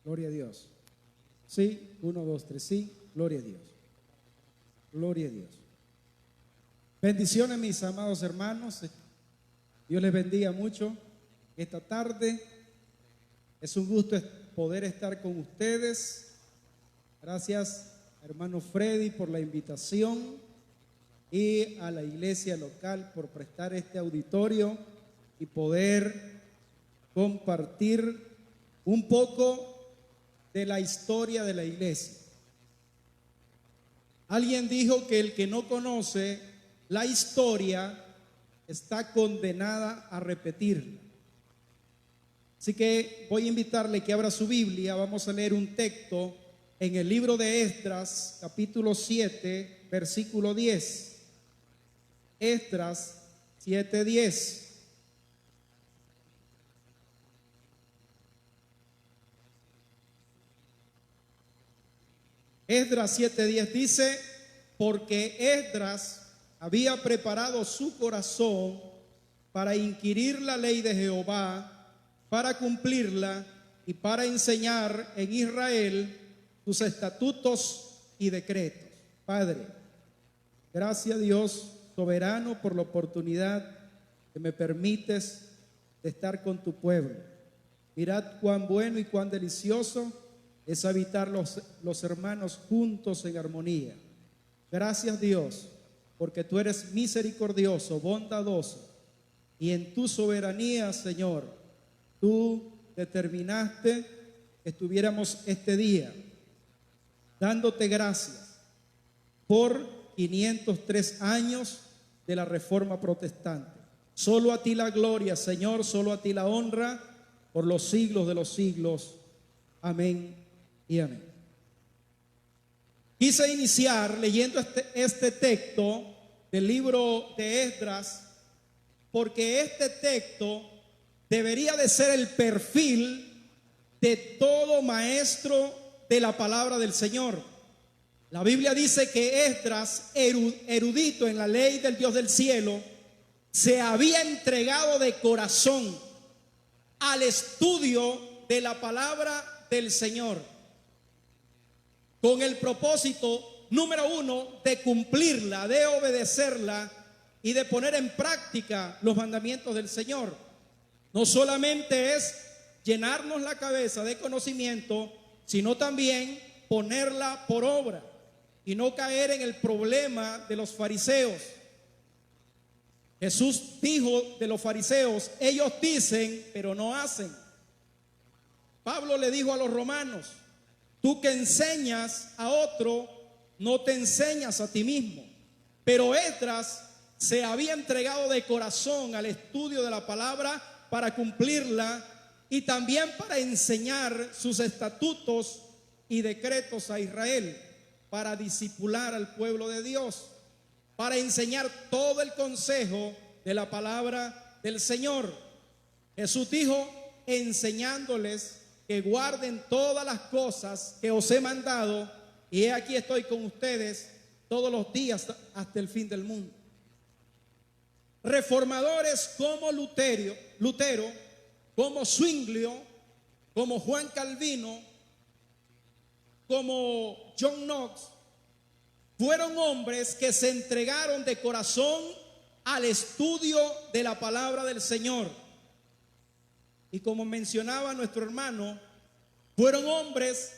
Gloria a Dios. Sí, 1, 2, 3, sí, gloria a Dios. Gloria a Dios. Bendiciones, mis amados hermanos. Dios les bendiga mucho. Esta tarde es un gusto poder estar con ustedes. Gracias, hermano Freddy, por la invitación y a la iglesia local por prestar este auditorio y poder compartir un poco de la historia de la iglesia. Alguien dijo que el que no conoce la historia está condenada a repetirla. Así que voy a invitarle que abra su Biblia. Vamos a leer un texto en el libro de Esdras, capítulo 7, versículo 10. Esdras 7:10. Esdras 7:10 dice: porque Esdras había preparado su corazón para inquirir la ley de Jehová, para cumplirla y para enseñar en Israel sus estatutos y decretos. Padre, gracias a Dios soberano por la oportunidad que me permites de estar con tu pueblo. Mirad cuán bueno y cuán delicioso es habitar los hermanos juntos en armonía. Gracias, Dios, porque tú eres misericordioso, bondadoso, y en tu soberanía, Señor, tú determinaste que estuviéramos este día dándote gracias por 503 años de la Reforma Protestante. Solo a ti la gloria, Señor, solo a ti la honra por los siglos de los siglos. Amén y amén. Quise iniciar leyendo este texto del libro de Esdras, porque este texto debería de ser el perfil de todo maestro de la palabra del Señor. La Biblia dice que Esdras, erudito en la ley del Dios del cielo, se había entregado de corazón al estudio de la palabra del Señor, con el propósito, número uno, de cumplirla, de obedecerla y de poner en práctica los mandamientos del Señor. No solamente es llenarnos la cabeza de conocimiento, sino también ponerla por obra y no caer en el problema de los fariseos. Jesús dijo de los fariseos: ellos dicen, pero no hacen. Pablo le dijo a los romanos: tú que enseñas a otro, no te enseñas a ti mismo. Pero Esdras se había entregado de corazón al estudio de la palabra para cumplirla y también para enseñar sus estatutos y decretos a Israel, para discipular al pueblo de Dios, para enseñar todo el consejo de la palabra del Señor. Jesús dijo, enseñándoles que guarden todas las cosas que os he mandado, y he aquí estoy con ustedes todos los días hasta el fin del mundo. Reformadores como Lutero, como Zwinglio, como Juan Calvino, como John Knox, fueron hombres que se entregaron de corazón al estudio de la palabra del Señor. Y como mencionaba nuestro hermano, fueron hombres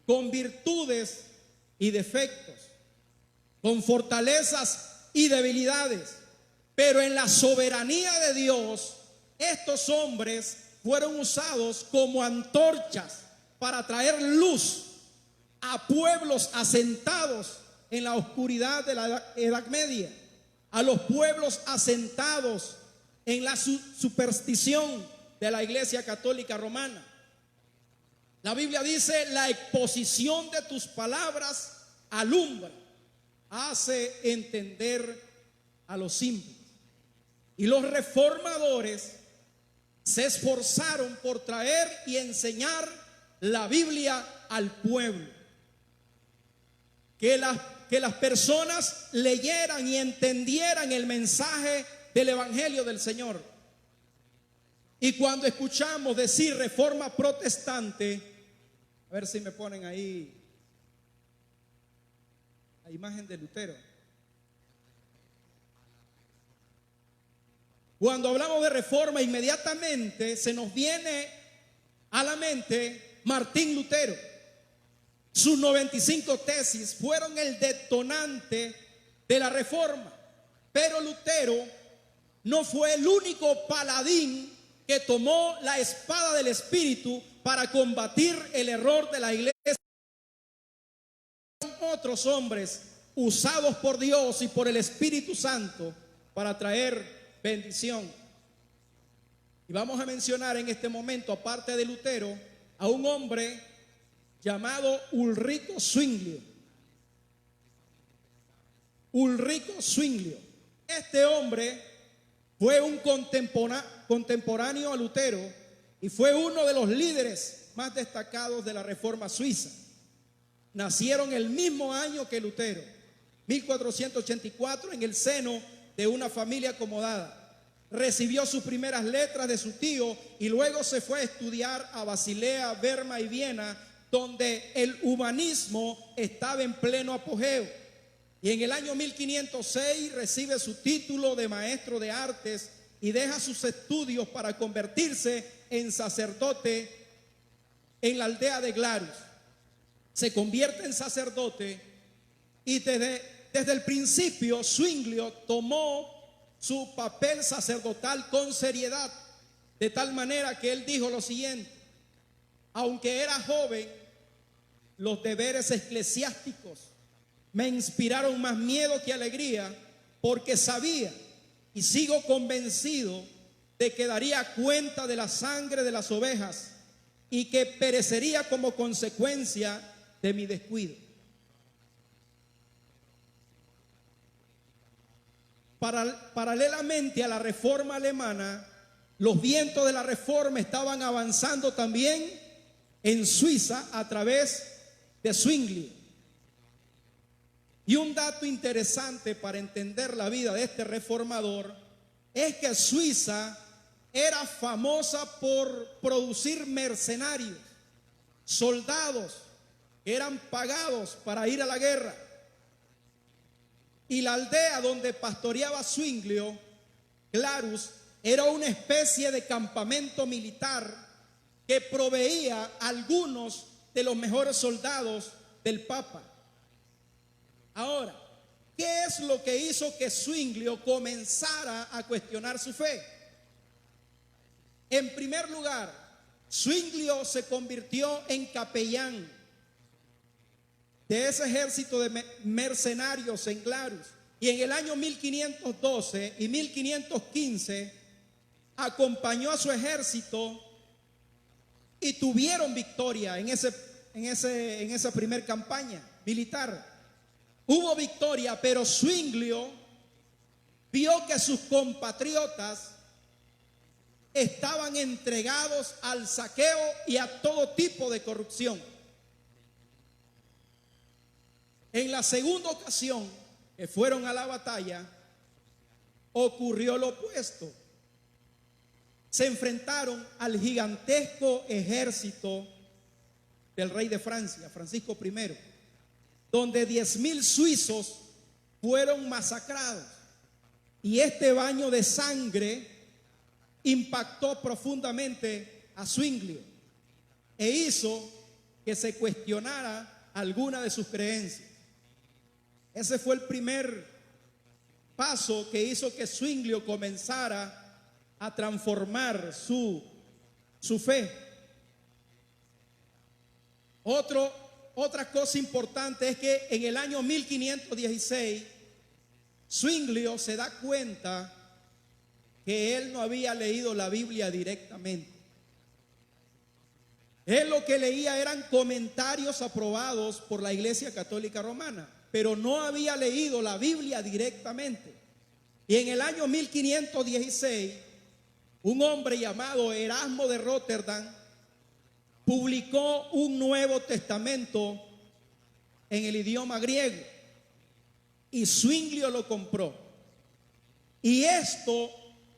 con virtudes y defectos, con fortalezas y debilidades, pero en la soberanía de Dios, estos hombres fueron usados como antorchas para traer luz a pueblos asentados en la oscuridad de la Edad Media, a los pueblos asentados en la superstición de la Iglesia Católica Romana. La Biblia dice: la exposición de tus palabras alumbra, hace entender a los simples. Y los reformadores se esforzaron por traer y enseñar la Biblia al pueblo, que las personas leyeran y entendieran el mensaje del Evangelio del Señor. Y cuando escuchamos decir reforma protestante, A ver si me ponen ahí la imagen de Lutero. Cuando hablamos de reforma, inmediatamente se nos viene a la mente Martín Lutero. Sus 95 tesis fueron el detonante de la reforma. Pero Lutero no fue el único paladín que tomó la espada del Espíritu para combatir el error de la iglesia. Otros hombres usados por Dios y por el Espíritu Santo para traer bendición. Y vamos a mencionar en este momento, aparte de Lutero, a un hombre llamado Ulrico Zwinglio. Ulrico Zwinglio. Este hombre fue un contemporáneo a Lutero y fue uno de los líderes más destacados de la Reforma suiza. Nacieron el mismo año que Lutero, 1484, en el seno de una familia acomodada. Recibió sus primeras letras de su tío y luego se fue a estudiar a Basilea, Berna y Viena, donde el humanismo estaba en pleno apogeo. Y en el año 1506 recibe su título de maestro de artes y deja sus estudios para convertirse en sacerdote en la aldea de Glarus. Se convierte en sacerdote y desde el principio Zwinglio tomó su papel sacerdotal con seriedad, de tal manera que él dijo lo siguiente: aunque era joven, los deberes eclesiásticos me inspiraron más miedo que alegría, porque sabía y sigo convencido de que daría cuenta de la sangre de las ovejas y que perecería como consecuencia de mi descuido. Paralelamente a la reforma alemana, los vientos de la reforma estaban avanzando también en Suiza a través de Zwinglio. Y un dato interesante para entender la vida de este reformador es que Suiza era famosa por producir mercenarios, soldados que eran pagados para ir a la guerra. Y la aldea donde pastoreaba Zwinglio, Glarus, era una especie de campamento militar que proveía a algunos de los mejores soldados del Papa. Ahora, ¿qué es lo que hizo que Zwinglio comenzara a cuestionar su fe? En primer lugar, Zwinglio se convirtió en capellán de ese ejército de mercenarios en Glarus. Y en el año 1512 y 1515 acompañó a su ejército y tuvieron victoria en esa primera campaña militar. Hubo victoria, pero Zwinglio vio que sus compatriotas estaban entregados al saqueo y a todo tipo de corrupción. En la segunda ocasión que fueron a la batalla, ocurrió lo opuesto. Se enfrentaron al gigantesco ejército del rey de Francia, Francisco I, donde 10,000 suizos fueron masacrados. Y este baño de sangre impactó profundamente a Zwinglio e hizo que se cuestionara alguna de sus creencias. Ese fue el primer paso que hizo que Zwinglio comenzara a transformar su fe. Otra cosa importante es que en el año 1516 Zwinglio se da cuenta que él no había leído la Biblia directamente. Él lo que leía eran comentarios aprobados por la Iglesia Católica Romana, pero no había leído la Biblia directamente. Y en el año 1516, un hombre llamado Erasmo de Rotterdam publicó un Nuevo Testamento en el idioma griego y Zwinglio lo compró. Y esto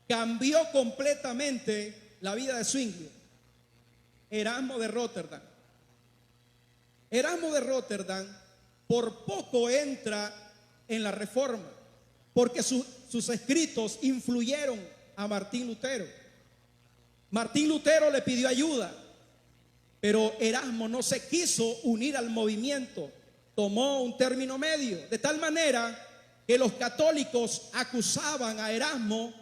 cambió completamente la vida de Zwinglio. Erasmo de Rotterdam Erasmo de Rotterdam por poco entra en la Reforma, porque sus escritos influyeron a Martín Lutero. Martín Lutero le pidió ayuda, pero Erasmo no se quiso unir al movimiento, tomó un término medio, de tal manera que los católicos acusaban a Erasmo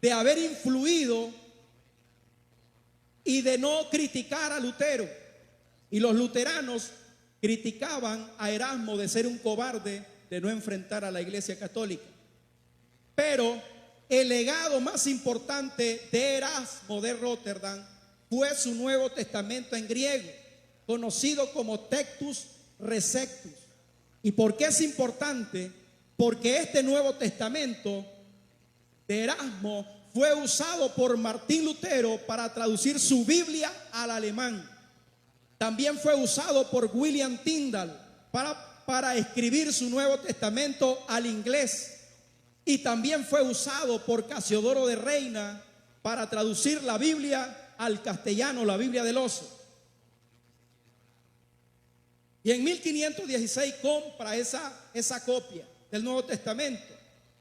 de haber influido y de no criticar a Lutero, y los luteranos criticaban a Erasmo de ser un cobarde, de no enfrentar a la Iglesia Católica. Pero el legado más importante de Erasmo de Rotterdam fue su Nuevo Testamento en griego, conocido como Textus Receptus. ¿Y por qué es importante? Porque este Nuevo Testamento de Erasmo fue usado por Martín Lutero para traducir su Biblia al alemán. También fue usado por William Tyndale para escribir su Nuevo Testamento al inglés. Y también fue usado por Casiodoro de Reina para traducir la Biblia al castellano, la Biblia del Oso. Y en 1516 compra esa copia del Nuevo Testamento.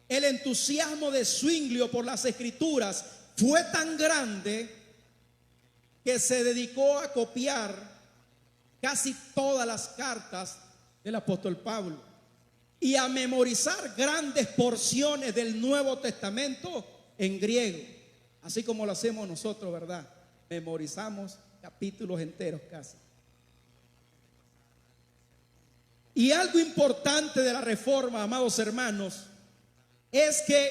El entusiasmo de Zwinglio por las Escrituras fue tan grande que se dedicó a copiar casi todas las cartas del apóstol Pablo y a memorizar grandes porciones del Nuevo Testamento en griego, así como lo hacemos nosotros, ¿verdad? Memorizamos capítulos enteros casi. Y algo importante de la Reforma, amados hermanos, es que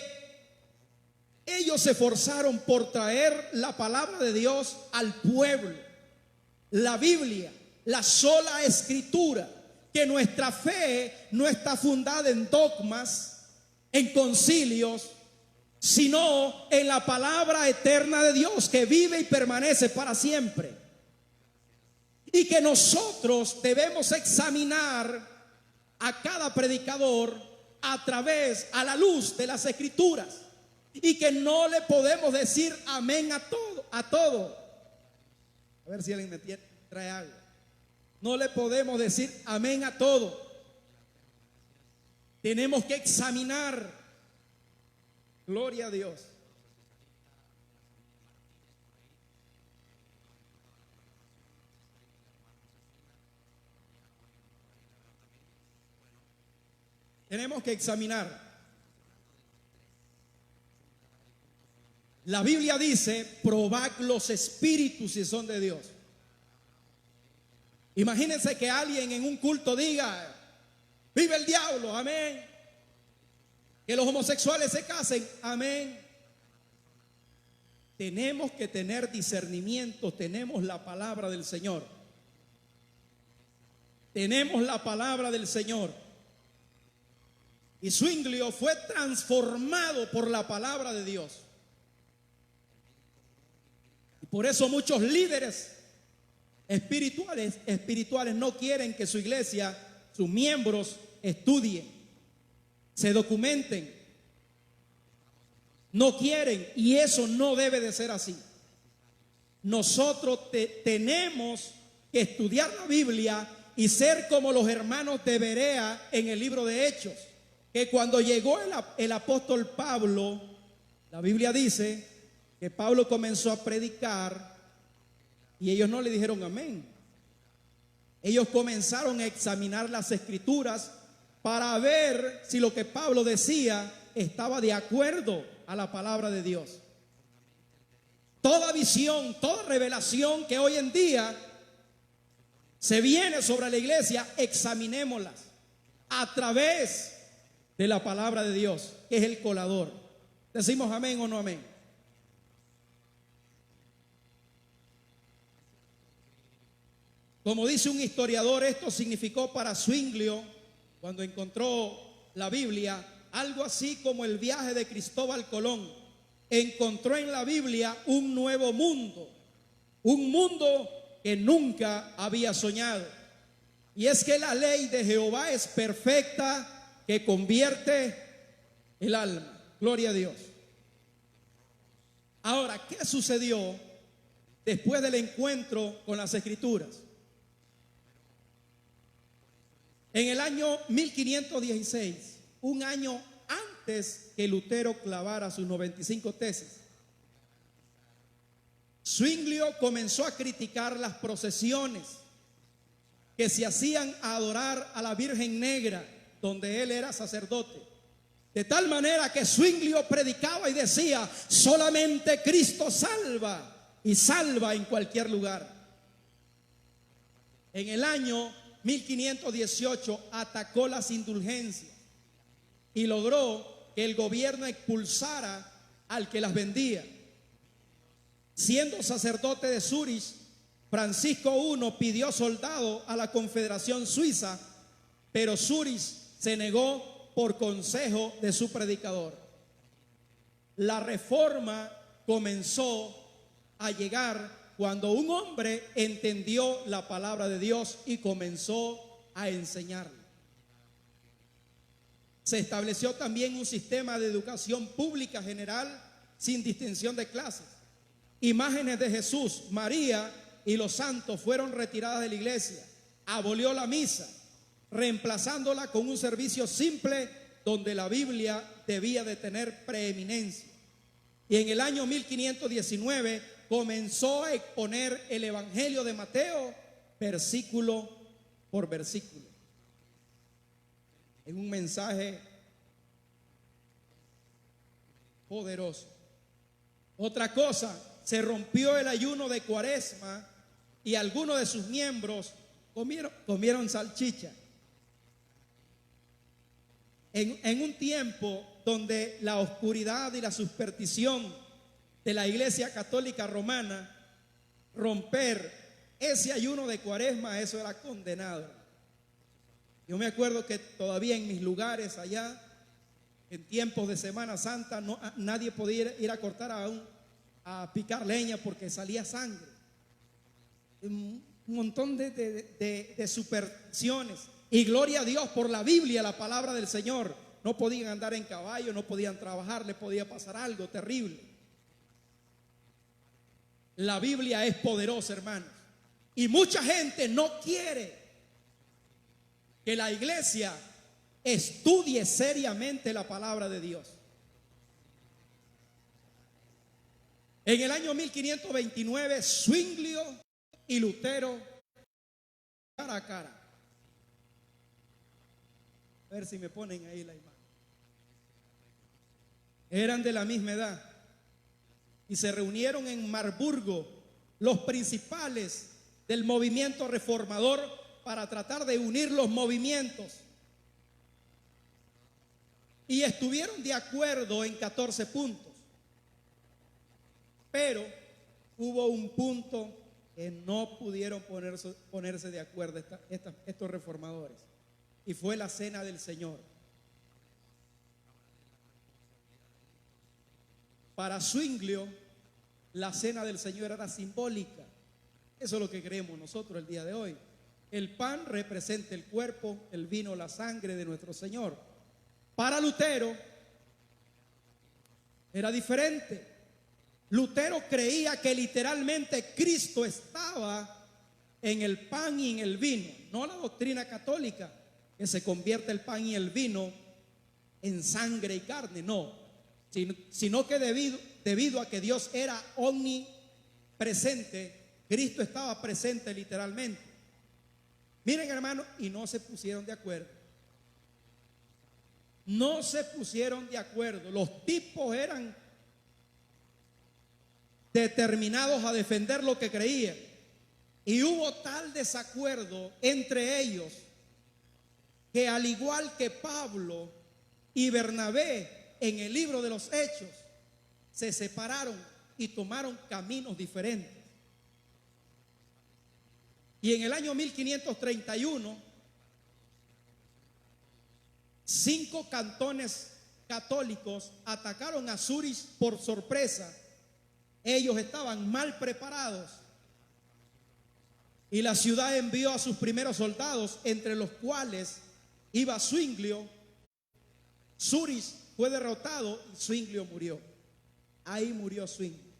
ellos se esforzaron por traer la palabra de Dios al pueblo, la Biblia, la sola escritura, que nuestra fe no está fundada en dogmas, en concilios, sino en la palabra eterna de Dios que vive y permanece para siempre. Y que nosotros debemos examinar a cada predicador a la luz de las Escrituras, y que no le podemos decir amén a todo. A ver si alguien me trae algo. No le podemos decir amén a todo. Tenemos que examinar. Gloria a Dios. Tenemos que examinar. La Biblia dice: probad los espíritus si son de Dios. Imagínense que alguien en un culto diga: vive el diablo, amén. Que los homosexuales se casen, amén. Tenemos que tener discernimiento. Tenemos la palabra del Señor. Tenemos la palabra del Señor. Y Zwinglio fue transformado por la palabra de Dios. Y por eso muchos líderes espirituales no quieren que su iglesia, sus miembros, estudien, se documenten. No quieren, y eso no debe de ser así. Nosotros tenemos que estudiar la Biblia y ser como los hermanos de Berea en el libro de Hechos, que cuando llegó el apóstol Pablo, la Biblia dice que Pablo comenzó a predicar y ellos no le dijeron amén. Ellos comenzaron a examinar las Escrituras para ver si lo que Pablo decía estaba de acuerdo a la palabra de Dios. Toda visión, toda revelación que hoy en día se viene sobre la iglesia, examinémoslas a través de la palabra de Dios, que es el colador. ¿Decimos amén o no amén? Como dice un historiador, esto significó para Zwinglio, cuando encontró la Biblia, algo así como el viaje de Cristóbal Colón. Encontró en la Biblia un nuevo mundo, un mundo que nunca había soñado. Y es que la ley de Jehová es perfecta, que convierte el alma. Gloria a Dios. Ahora, ¿qué sucedió después del encuentro con las Escrituras? En el año 1516, un año antes que Lutero clavara sus 95 tesis, Zwinglio comenzó a criticar las procesiones que se hacían a adorar a la Virgen Negra, donde él era sacerdote. De tal manera que Zwinglio predicaba y decía: solamente Cristo salva, y salva en cualquier lugar. En el año 1518 atacó las indulgencias y logró que el gobierno expulsara al que las vendía. Siendo sacerdote de Zúrich, Francisco I pidió soldado a la Confederación Suiza, pero Zúrich se negó por consejo de su predicador. La reforma comenzó a llegar cuando un hombre entendió la palabra de Dios y comenzó a enseñarla. Se estableció también un sistema de educación pública general sin distinción de clases. Imágenes de Jesús, María y los santos fueron retiradas de la iglesia. Abolió la misa, reemplazándola con un servicio simple donde la Biblia debía de tener preeminencia. Y en el año 1519 comenzó a exponer el Evangelio de Mateo versículo por versículo, en un mensaje poderoso. Otra cosa, se rompió el ayuno de Cuaresma y algunos de sus miembros comieron salchicha. En un tiempo donde la oscuridad y la superstición de la Iglesia Católica Romana, romper ese ayuno de Cuaresma, eso era condenado. Yo me acuerdo que todavía en mis lugares allá, en tiempos de Semana Santa, nadie podía ir a cortar a picar leña porque salía sangre. Un montón de supersticiones. Y gloria a Dios por la Biblia, la palabra del Señor. No podían andar en caballo, no podían trabajar, les podía pasar algo terrible. La Biblia es poderosa, hermanos. Y mucha gente no quiere que la iglesia estudie seriamente la palabra de Dios. En el año 1529, Zwinglio y Lutero cara a cara. A ver si me ponen ahí la imagen. Eran de la misma edad y se reunieron en Marburgo los principales del movimiento reformador para tratar de unir los movimientos. Y estuvieron de acuerdo en 14 puntos. Pero hubo un punto que no pudieron ponerse de acuerdo estos reformadores. Y fue la cena del Señor. Para Zwinglio, la cena del Señor era simbólica. Eso es lo que creemos nosotros el día de hoy. El pan representa el cuerpo, el vino la sangre de nuestro Señor. Para Lutero era diferente. Lutero creía que literalmente Cristo estaba en el pan y en el vino. No la doctrina católica, que se convierte el pan y el vino en sangre y carne, no, sino que debido a que Dios era omnipresente, Cristo estaba presente literalmente. Miren, hermanos, y no se pusieron de acuerdo. No se pusieron de acuerdo. Los tipos eran determinados a defender lo que creían. Y hubo tal desacuerdo entre ellos que, al igual que Pablo y Bernabé en el libro de los Hechos, se separaron y tomaron caminos diferentes. Y en el año 1531, 5 cantones católicos atacaron a Zúrich por sorpresa. Ellos estaban mal preparados y la ciudad envió a sus primeros soldados, entre los cuales iba Zwinglio. Zúrich fue derrotado y Zwinglio murió. Ahí murió Zwinglio.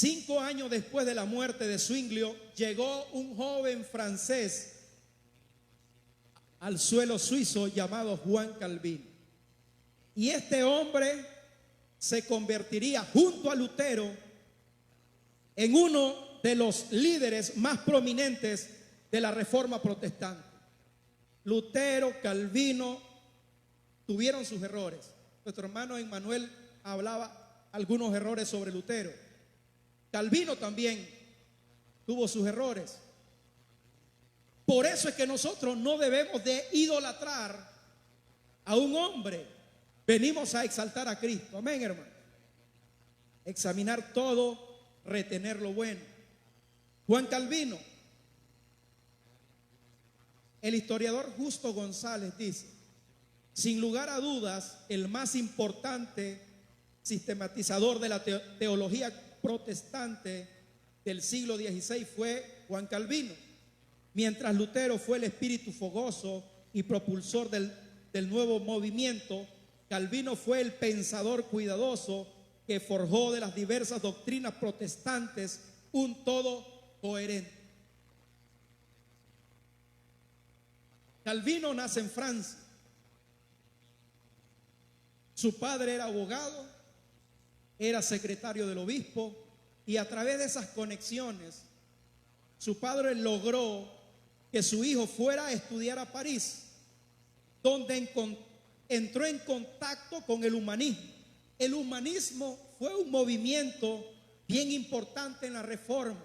5 años después de la muerte de Zwinglio, llegó un joven francés al suelo suizo llamado Juan Calvino. Y este hombre se convertiría junto a Lutero en uno de los líderes más prominentes de la Reforma protestante. Lutero, Calvino tuvieron sus errores. Nuestro hermano Emmanuel hablaba algunos errores sobre Lutero. Calvino también tuvo sus errores. Por eso es que nosotros no debemos de idolatrar a un hombre. Venimos a exaltar a Cristo. Amén, hermano. Examinar todo, retener lo bueno. Juan Calvino, el historiador Justo González dice: sin lugar a dudas, el más importante sistematizador de la teología protestante del siglo XVI fue Juan Calvino, mientras Lutero fue el espíritu fogoso y propulsor del nuevo movimiento. Calvino fue el pensador cuidadoso que forjó de las diversas doctrinas protestantes un todo coherente. Calvino nace en Francia. Su padre era abogado, era secretario del obispo, y a través de esas conexiones su padre logró que su hijo fuera a estudiar a París, donde entró en contacto con el humanismo. El humanismo fue un movimiento bien importante en la Reforma,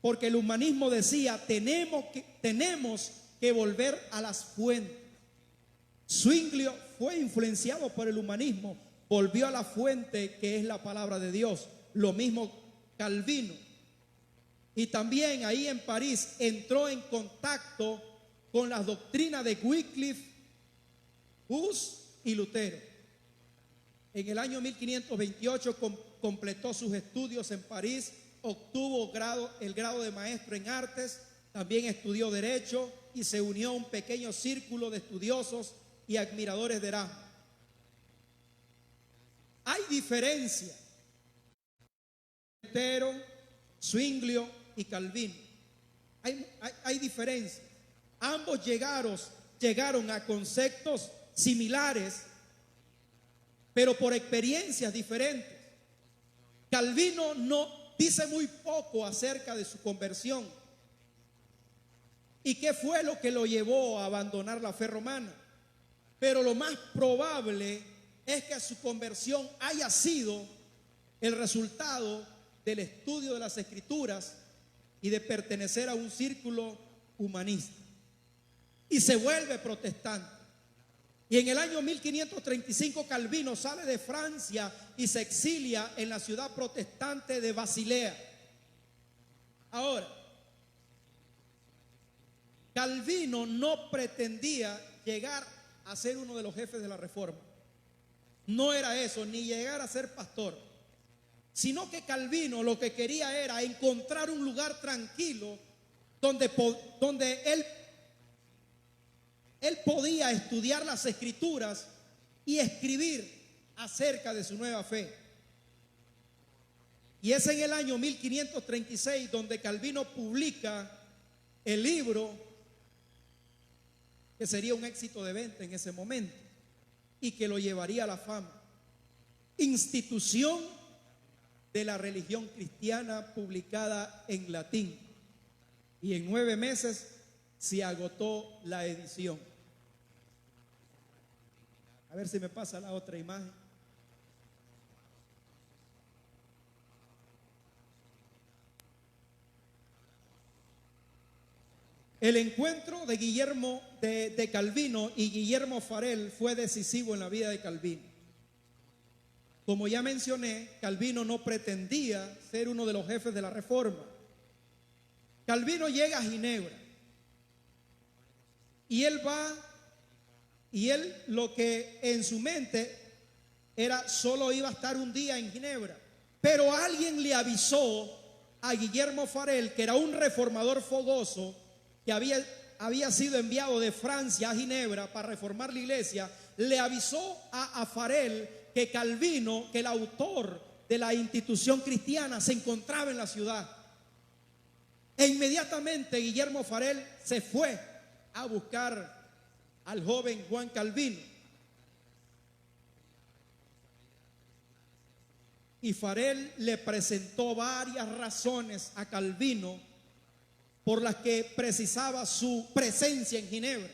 porque el humanismo decía: tenemos que volver a las fuentes. Zwinglio fue influenciado por el humanismo, volvió a la fuente que es la palabra de Dios. Lo mismo Calvino. Y también ahí en París entró en contacto con las doctrinas de Wycliffe, Hus y Lutero. En el año 1528 completó sus estudios en París, obtuvo el grado de maestro en artes, también estudió derecho y se unió a un pequeño círculo de estudiosos y admiradores de Erasmo. Hay diferencia entre Lutero, Zwinglio y Calvino. Hay diferencia. Ambos llegaron a conceptos similares, pero por experiencias diferentes. Calvino no dice muy poco acerca de su conversión y qué fue lo que lo llevó a abandonar la fe romana. Pero lo más probable es que su conversión haya sido el resultado del estudio de las Escrituras y de pertenecer a un círculo humanista. Y se vuelve protestante. Y en el año 1535 Calvino sale de Francia y se exilia en la ciudad protestante de Basilea. Ahora, Calvino no pretendía llegar a ser uno de los jefes de la Reforma. No era eso, ni llegar a ser pastor, sino que Calvino lo que quería era encontrar un lugar tranquilo donde él podía estudiar las Escrituras y escribir acerca de su nueva fe. Y es en el año 1536 donde Calvino publica el libro que sería un éxito de venta en ese momento y que lo llevaría a la fama: Institución de la Religión Cristiana, publicada en latín. Y en 9 meses se agotó la edición. A ver si me pasa la otra imagen. El encuentro de Calvino y Guillermo Farel fue decisivo en la vida de Calvino. Como ya mencioné, Calvino no pretendía ser uno de los jefes de la Reforma. Calvino llega a Ginebra y él lo que en su mente era solo iba a estar un día en Ginebra, pero alguien le avisó a Guillermo Farel, que era un reformador fogoso que había sido enviado de Francia a Ginebra para reformar la iglesia. Le avisó a Farel que Calvino, que el autor de la institución cristiana se encontraba en la ciudad. E inmediatamente Guillermo Farel se fue a buscar al joven Juan Calvino. Y Farel le presentó varias razones a Calvino por las que precisaba su presencia en Ginebra.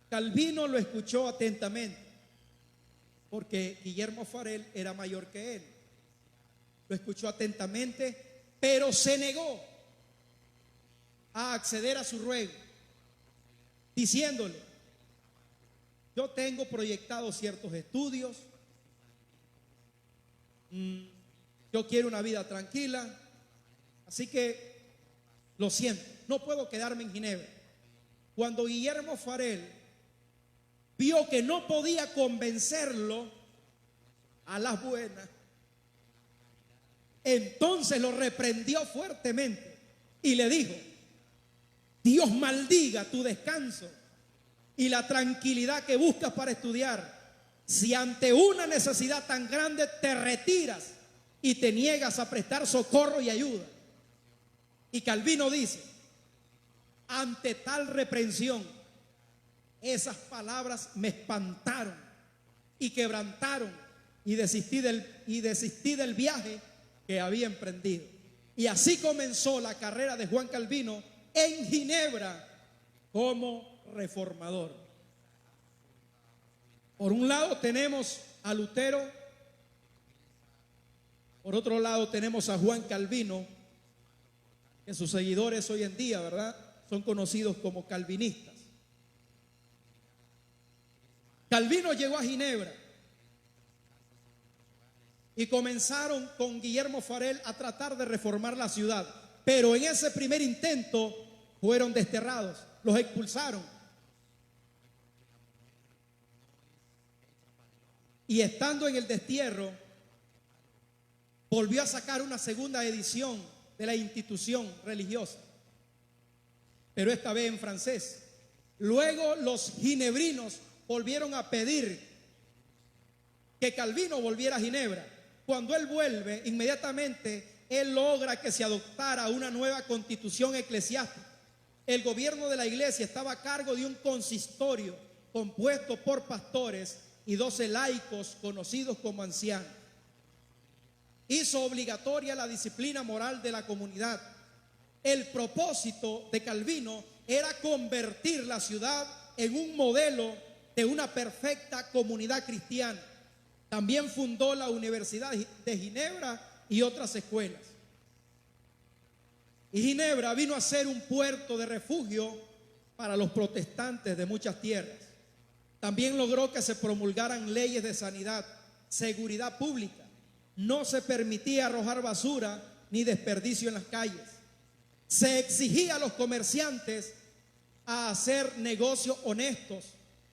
Calvino lo escuchó atentamente, porque Guillermo Farel era mayor que él. Lo escuchó atentamente, pero se negó a acceder a su ruego, diciéndole: yo tengo proyectados ciertos estudios, yo quiero una vida tranquila, así que lo siento, no puedo quedarme en Ginebra. Cuando Guillermo Farel vio que no podía convencerlo a las buenas, entonces lo reprendió fuertemente y le dijo: Dios maldiga tu descanso y la tranquilidad que buscas para estudiar, si ante una necesidad tan grande te retiras y te niegas a prestar socorro y ayuda. Y Calvino dice: ante tal reprensión, esas palabras me espantaron y quebrantaron, y desistí del viaje que había emprendido. Y así comenzó la carrera de Juan Calvino en Ginebra como reformador. Por un lado tenemos a Lutero, por otro lado tenemos a Juan Calvino, que sus seguidores hoy en día, ¿verdad?, son conocidos como calvinistas. Calvino llegó a Ginebra y comenzaron con Guillermo Farel a tratar de reformar la ciudad, pero en ese primer intento fueron desterrados, los expulsaron. Y estando en el destierro, volvió a sacar una segunda edición de la institución religiosa, pero esta vez en francés. Luego los ginebrinos volvieron a pedir que Calvino volviera a Ginebra. Cuando él vuelve, inmediatamente él logra que se adoptara una nueva constitución eclesiástica. El gobierno de la iglesia estaba a cargo de un consistorio compuesto por pastores y 12 laicos conocidos como ancianos. Hizo obligatoria la disciplina moral de la comunidad. El propósito de Calvino era convertir la ciudad en un modelo de una perfecta comunidad cristiana. También fundó la Universidad de Ginebra y otras escuelas. Y Ginebra vino a ser un puerto de refugio para los protestantes de muchas tierras. También logró que se promulgaran leyes de sanidad, seguridad pública. No se permitía arrojar basura ni desperdicio en las calles. Se exigía a los comerciantes a hacer negocios honestos,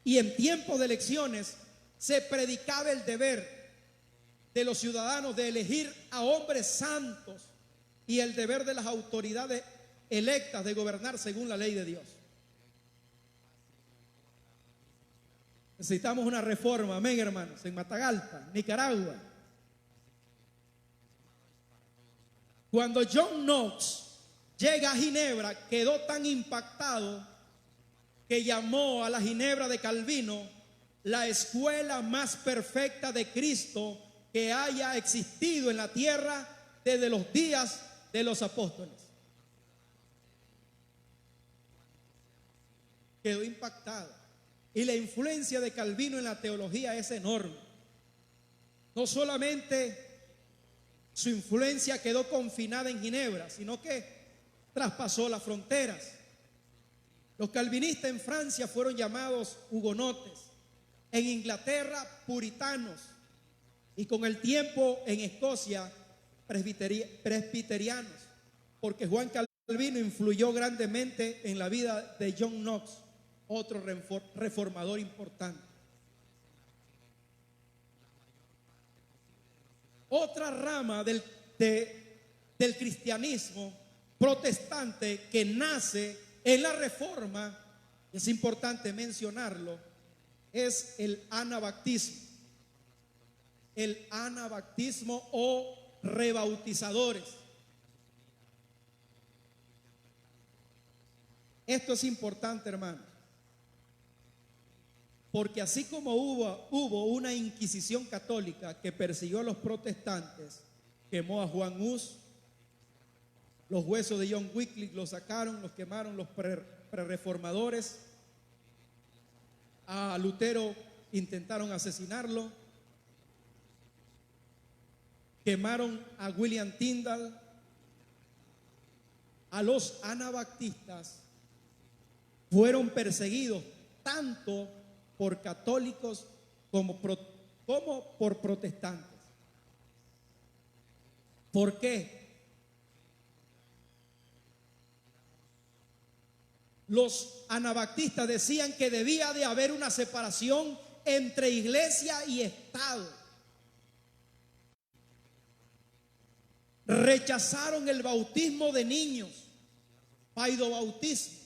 y en tiempos de elecciones se predicaba el deber de los ciudadanos de elegir a hombres santos y el deber de las autoridades electas de gobernar según la ley de Dios. Necesitamos una reforma, amén, hermanos, en Matagalpa, Nicaragua. Cuando John Knox llega a Ginebra, quedó tan impactado que llamó a la Ginebra de Calvino la escuela más perfecta de Cristo que haya existido en la tierra desde los días de los apóstoles. Quedó impactado. Y la influencia de Calvino en la teología es enorme. No solamente su influencia quedó confinada en Ginebra, sino que traspasó las fronteras. Los calvinistas en Francia fueron llamados hugonotes, en Inglaterra puritanos, y con el tiempo en Escocia presbiterianos, porque Juan Calvino influyó grandemente en la vida de John Knox, otro reformador importante. Otra rama del cristianismo protestante que nace en la Reforma, es importante mencionarlo, es el anabaptismo. el anabaptismo o rebautizadores. Esto es importante, hermano, porque así como hubo una inquisición católica que persiguió a los protestantes, quemó a Juan Hus, los huesos de John Wycliffe los sacaron, los quemaron los prerreformadores, a Lutero intentaron asesinarlo, quemaron a William Tyndale. A los anabaptistas fueron perseguidos tanto por católicos como por protestantes. ¿Por qué? Los anabaptistas decían que debía de haber una separación entre iglesia y Estado. Rechazaron el bautismo de niños, paidobautismo,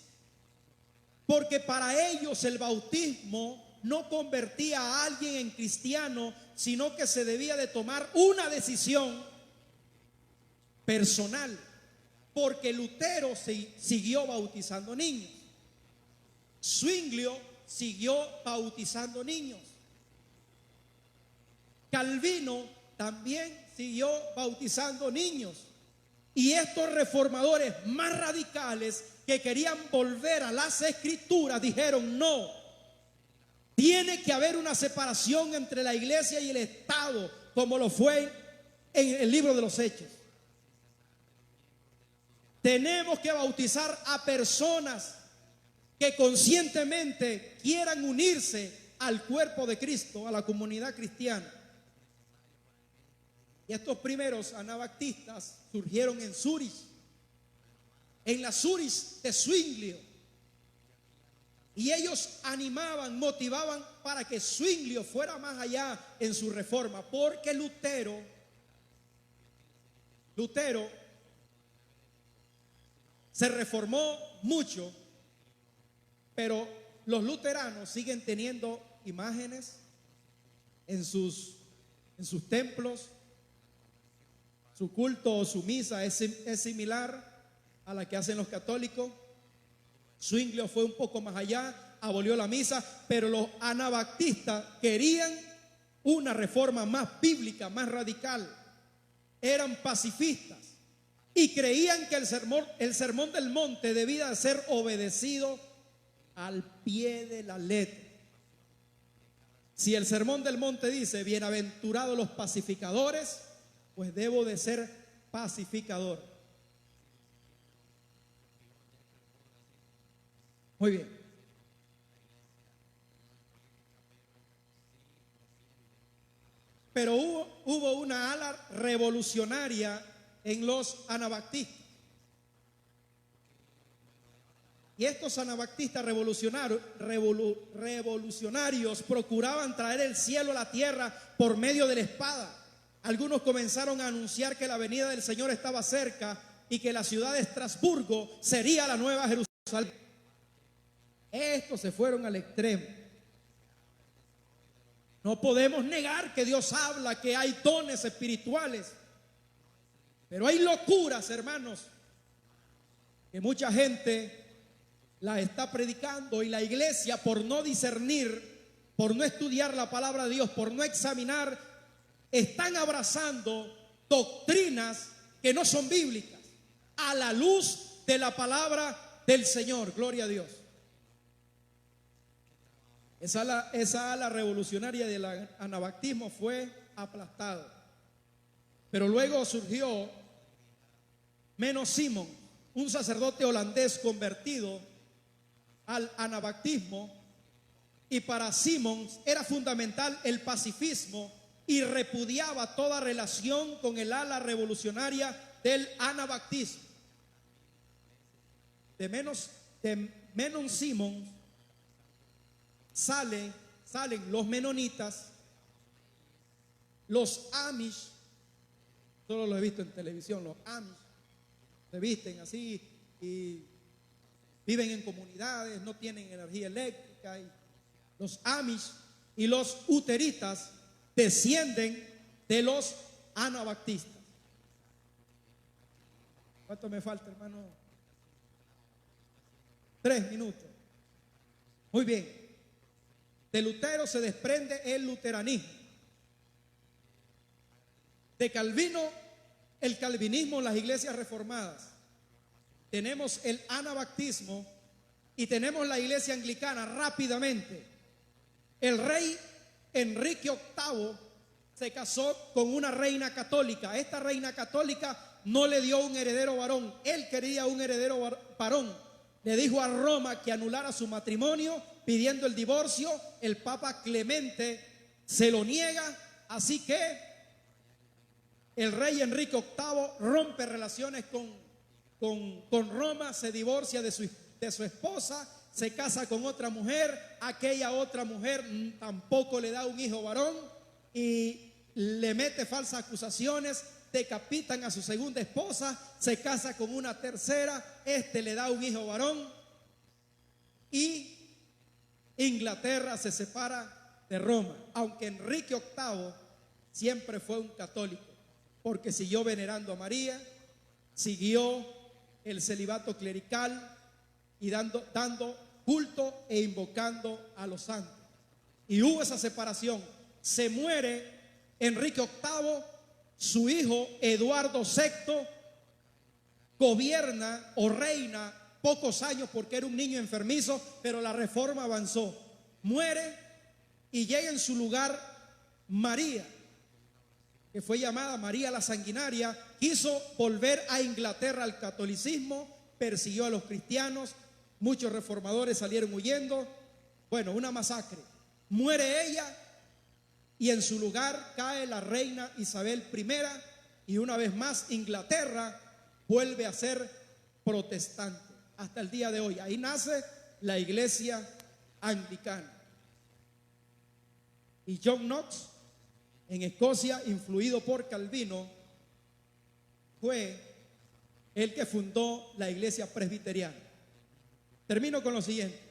porque para ellos el bautismo no convertía a alguien en cristiano, sino que se debía de tomar una decisión personal, porque Lutero siguió bautizando niños, Zwinglio siguió bautizando niños, Calvino también siguió bautizando niños, y estos reformadores más radicales que querían volver a las escrituras dijeron: no, tiene que haber una separación entre la iglesia y el Estado, como lo fue en el libro de los Hechos. Tenemos que bautizar a personas que conscientemente quieran unirse al cuerpo de Cristo, a la comunidad cristiana. Y estos primeros anabaptistas surgieron en Zúrich, en la Zúrich de Zwinglio. Y ellos animaban, motivaban para que Zwinglio fuera más allá en su reforma, porque Lutero se reformó mucho, pero los luteranos siguen teniendo imágenes en sus templos. Su culto o su misa es similar a la que hacen los católicos. Zwinglio fue un poco más allá, abolió la misa, pero los anabaptistas querían una reforma más bíblica, más radical. Eran pacifistas y creían que el sermón del monte debía ser obedecido al pie de la letra. Si el sermón del monte dice: bienaventurados los pacificadores, pues debo de ser pacificador. Muy bien. Pero hubo una ala revolucionaria en los anabaptistas. Y estos anabaptistas revolucionarios procuraban traer el cielo a la tierra por medio de la espada. Algunos comenzaron a anunciar que la venida del Señor estaba cerca y que la ciudad de Estrasburgo sería la nueva Jerusalén. Estos se fueron al extremo. No podemos negar que Dios habla, que hay dones espirituales, pero hay locuras, hermanos, que mucha gente la está predicando, y la iglesia, por no discernir, por no estudiar la palabra de Dios, por no examinar, están abrazando doctrinas que no son bíblicas a la luz de la palabra del Señor. Gloria a Dios. Esa ala revolucionaria del anabaptismo fue aplastada. Pero luego surgió Menno Simons, un sacerdote holandés convertido al anabaptismo, y para Simons era fundamental el pacifismo y repudiaba toda relación con el ala revolucionaria del anabaptismo. De Menno Simons salen los menonitas, los Amish. Solo lo he visto en televisión. Los Amish se visten así y viven en comunidades, no tienen energía eléctrica. Y los Amish y los uteritas descienden de los anabaptistas. ¿Cuánto me falta, hermano? 3 minutos. Muy bien. De Lutero se desprende el luteranismo. De Calvino, el calvinismo, las iglesias reformadas. Tenemos el anabaptismo y tenemos la iglesia anglicana. Rápidamente, el rey Enrique VIII se casó con una reina católica. Esta reina católica no le dio un heredero varón. Él quería un heredero varón. Le dijo a Roma que anulara su matrimonio pidiendo el divorcio. El Papa Clemente se lo niega. Así que el rey Enrique VIII rompe relaciones con Roma, se divorcia de su esposa, se casa con otra mujer. Aquella otra mujer tampoco le da un hijo varón y le mete falsas acusaciones. Decapitan a su segunda esposa, se casa con una tercera, le da un hijo varón y Inglaterra se separa de Roma. Aunque Enrique VIII siempre fue un católico, porque siguió venerando a María, siguió el celibato clerical y dando culto e invocando a los santos. Y hubo esa separación. Se muere Enrique VIII, su hijo Eduardo VI gobierna o reina pocos años porque era un niño enfermizo, pero la reforma avanzó. Muere y llega en su lugar María, que fue llamada María la Sanguinaria. Quiso volver a Inglaterra al catolicismo, persiguió a los cristianos, muchos reformadores salieron huyendo. Bueno, una masacre. Muere ella y en su lugar cae la reina Isabel I, y una vez más Inglaterra vuelve a ser protestante hasta el día de hoy. Ahí nace la iglesia anglicana. Y John Knox, en Escocia, influido por Calvino, fue el que fundó la iglesia presbiteriana. Termino con lo siguiente.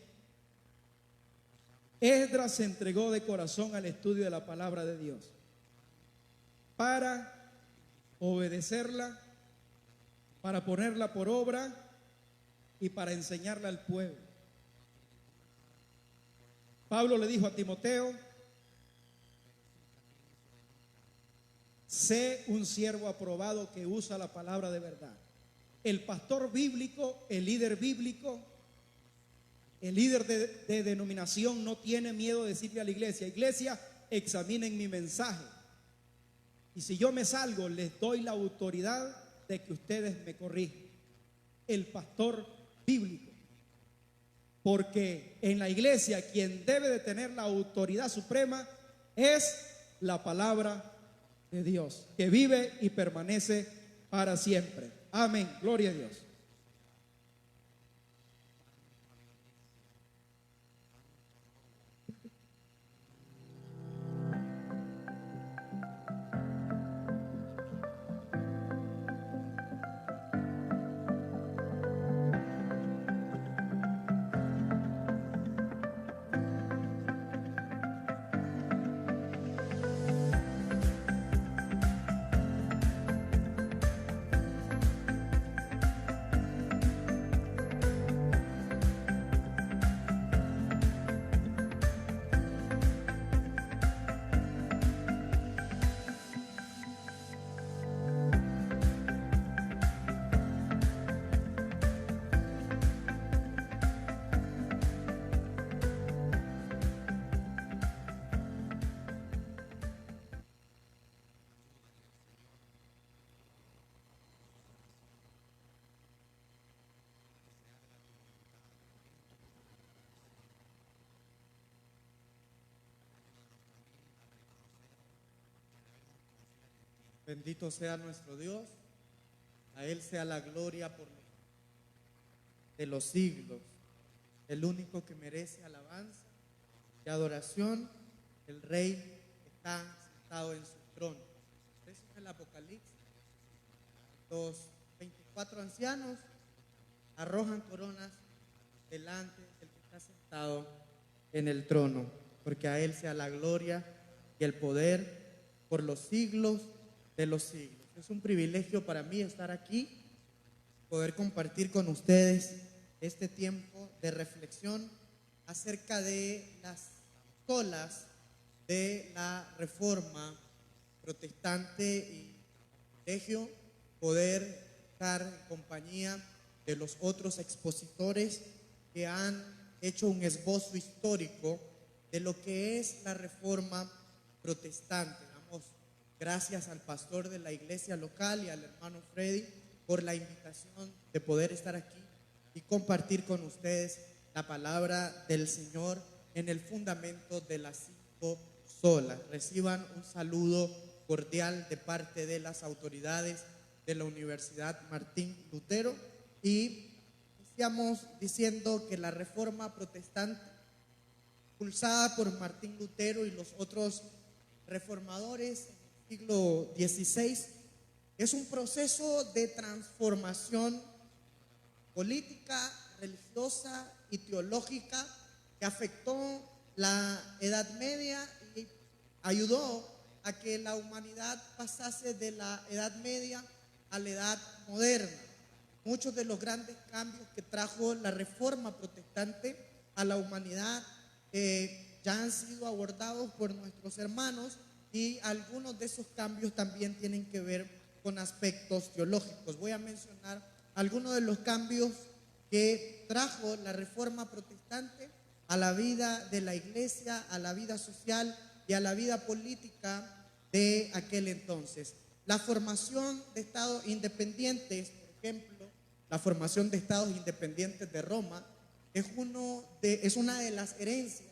Esdras se entregó de corazón al estudio de la palabra de Dios para obedecerla, para ponerla por obra y para enseñarla al pueblo. Pablo le dijo a Timoteo: sé un siervo aprobado que usa la palabra de verdad. El pastor bíblico, el líder bíblico, el líder de denominación no tiene miedo de decirle a la iglesia: iglesia, examinen mi mensaje. Y si yo me salgo, les doy la autoridad de que ustedes me corrijan. El pastor bíblico. Porque en la iglesia quien debe de tener la autoridad suprema es la palabra de Dios, que vive y permanece para siempre. Amén. Gloria a Dios. Bendito sea nuestro Dios, a Él sea la gloria por de los siglos, el único que merece alabanza y adoración. El Rey está sentado en su trono. Eso es el Apocalipsis. Los 24 ancianos arrojan coronas delante del que está sentado en el trono, porque a Él sea la gloria y el poder por los siglos de los siglos. Es un privilegio para mí estar aquí, poder compartir con ustedes este tiempo de reflexión acerca de las olas de la Reforma Protestante, y privilegio poder estar en compañía de los otros expositores que han hecho un esbozo histórico de lo que es la Reforma Protestante. Damos gracias al pastor de la iglesia local y al hermano Freddy por la invitación de poder estar aquí y compartir con ustedes la palabra del Señor en el fundamento de las 5 solas. Reciban un saludo cordial de parte de las autoridades de la Universidad Martín Lutero, y iniciamos diciendo que la Reforma Protestante, impulsada por Martín Lutero y los otros reformadores en el siglo XVI, es un proceso de transformación política, religiosa y teológica que afectó la Edad Media y ayudó a que la humanidad pasase de la Edad Media a la Edad Moderna. Muchos de los grandes cambios que trajo la Reforma Protestante a la humanidad ya han sido abordados por nuestros hermanos, y algunos de esos cambios también tienen que ver con aspectos teológicos. Voy a mencionar algunos de los cambios que trajo la Reforma Protestante a la vida de la iglesia, a la vida social y a la vida política de aquel entonces. La formación de estados independientes, por ejemplo, la formación de estados independientes de Roma, es una de las herencias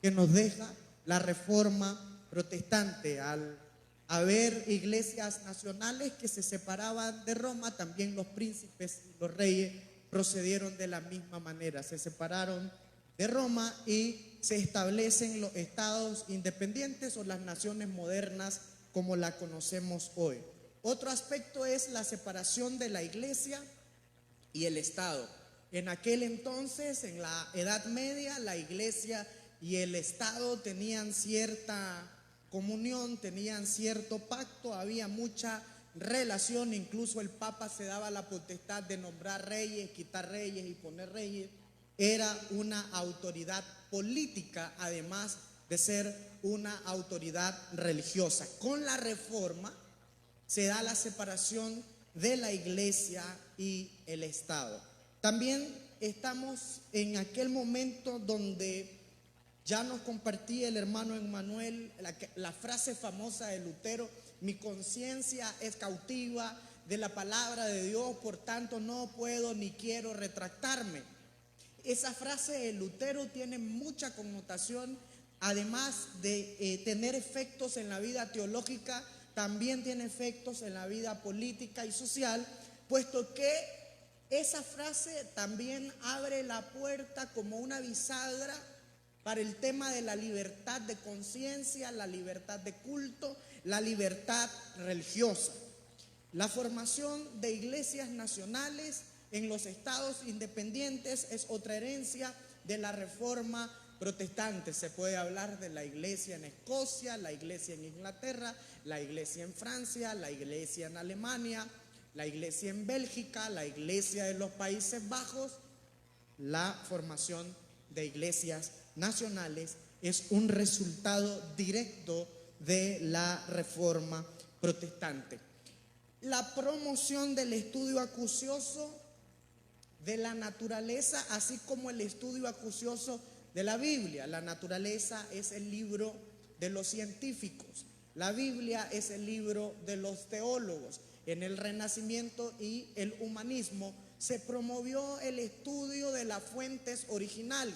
que nos deja la Reforma Protestante. Al haber iglesias nacionales que se separaban de Roma, también los príncipes y los reyes procedieron de la misma manera. Se separaron de Roma y se establecen los estados independientes o las naciones modernas como la conocemos hoy. Otro aspecto es la separación de la iglesia y el Estado. En aquel entonces, en la Edad Media, la iglesia y el Estado tenían cierta comunión, tenían cierto pacto, había mucha relación, incluso el Papa se daba la potestad de nombrar reyes, quitar reyes y poner reyes. Era una autoridad política, además de ser una autoridad religiosa. Con la Reforma se da la separación de la iglesia y el Estado. También estamos en aquel momento donde ya nos compartía el hermano Emmanuel la frase famosa de Lutero: mi conciencia es cautiva de la palabra de Dios, por tanto no puedo ni quiero retractarme. Esa frase de Lutero tiene mucha connotación, además de tener efectos en la vida teológica, también tiene efectos en la vida política y social, puesto que esa frase también abre la puerta como una bisagra para el tema de la libertad de conciencia, la libertad de culto, la libertad religiosa. La formación de iglesias nacionales en los estados independientes es otra herencia de la Reforma Protestante. Se puede hablar de la iglesia en Escocia, la iglesia en Inglaterra, la iglesia en Francia, la iglesia en Alemania, la iglesia en Bélgica, la iglesia de los Países Bajos. La formación de iglesias nacionales es un resultado directo de la Reforma Protestante. La promoción del estudio acucioso de la naturaleza, así como el estudio acucioso de la Biblia. La naturaleza es el libro de los científicos, la Biblia es el libro de los teólogos. En el Renacimiento y el humanismo se promovió el estudio de las fuentes originales.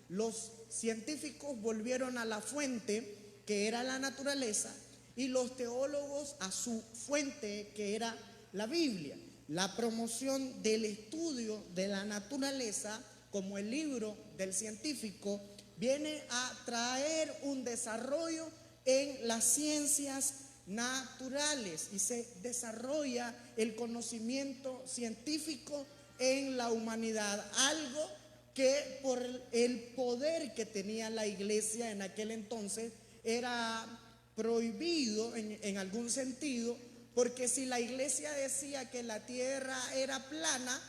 Los científicos volvieron a la fuente, que era la naturaleza, y los teólogos a su fuente, que era la Biblia. La promoción del estudio de la naturaleza como el libro del científico viene a traer un desarrollo en las ciencias naturales, y se desarrolla el conocimiento científico en la humanidad, algo que por el poder que tenía la iglesia en aquel entonces era prohibido en algún sentido, porque si la iglesia decía que la tierra era plana,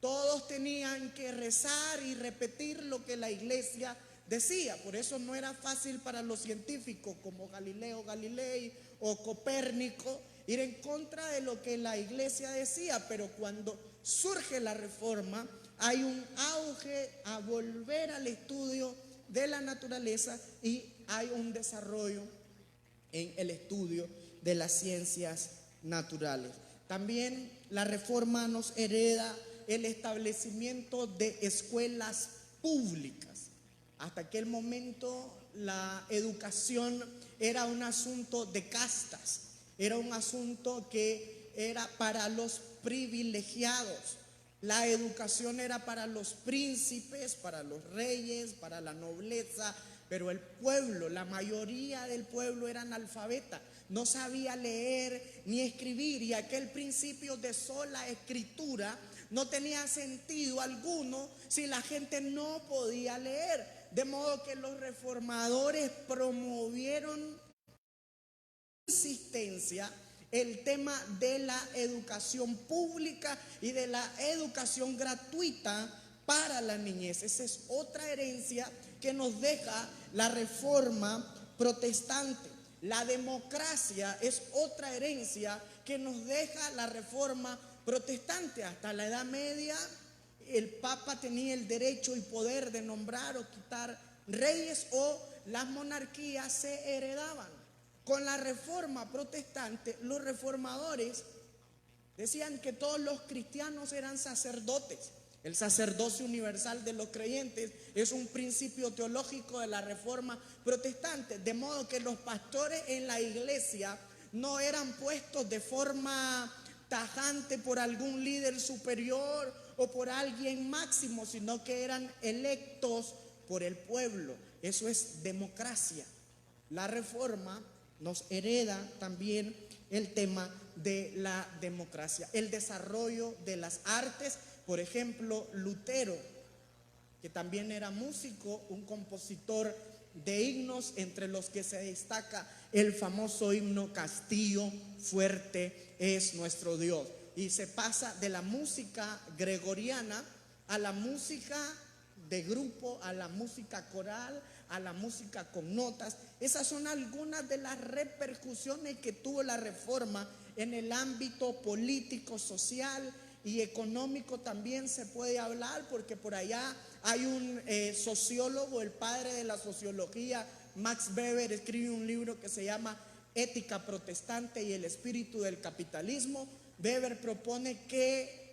todos tenían que rezar y repetir lo que la iglesia decía. Por eso no era fácil para los científicos como Galileo Galilei o Copérnico ir en contra de lo que la iglesia decía. Pero cuando surge la reforma, hay un auge a volver al estudio de la naturaleza y hay un desarrollo en el estudio de las ciencias naturales. También la reforma nos hereda el establecimiento de escuelas públicas. Hasta aquel momento la educación era un asunto de castas, era un asunto que era para los privilegiados. La educación era para los príncipes, para los reyes, para la nobleza, pero el pueblo, la mayoría del pueblo era analfabeta, no sabía leer ni escribir, y aquel principio de sola escritura no tenía sentido alguno si la gente no podía leer. De modo que los reformadores promovieron insistencia el tema de la educación pública y de la educación gratuita para la niñez. Esa es otra herencia que nos deja la reforma protestante. La democracia es otra herencia que nos deja la reforma protestante. Hasta la Edad Media el Papa tenía el derecho y poder de nombrar o quitar reyes, o las monarquías se heredaban. Con la reforma protestante, los reformadores decían que todos los cristianos eran sacerdotes. El sacerdocio universal de los creyentes es un principio teológico de la reforma protestante, de modo que los pastores en la iglesia no eran puestos de forma tajante por algún líder superior o por alguien máximo, sino que eran electos por el pueblo. Eso es democracia. La reforma nos hereda también el tema de la democracia, el desarrollo de las artes. Por ejemplo, Lutero, que también era músico, un compositor de himnos, entre los que se destaca el famoso himno Castillo fuerte es nuestro Dios. Y se pasa de la música gregoriana a la música de grupo, a la música coral, a la música con notas. Esas son algunas de las repercusiones que tuvo la reforma en el ámbito político, social y económico. También se puede hablar, porque por allá hay un sociólogo, el padre de la sociología, Max Weber, escribe un libro que se llama Ética Protestante y el espíritu del capitalismo. Weber propone que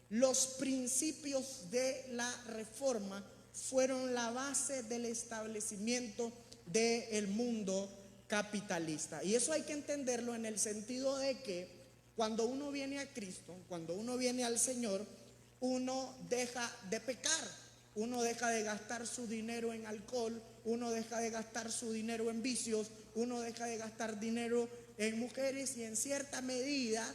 los principios de la reforma fueron la base del establecimiento del mundo capitalista. Y eso hay que entenderlo en el sentido de que cuando uno viene a Cristo, cuando uno viene al Señor, uno deja de pecar, uno deja de gastar su dinero en alcohol, uno deja de gastar su dinero en vicios, uno deja de gastar dinero en mujeres, y en cierta medida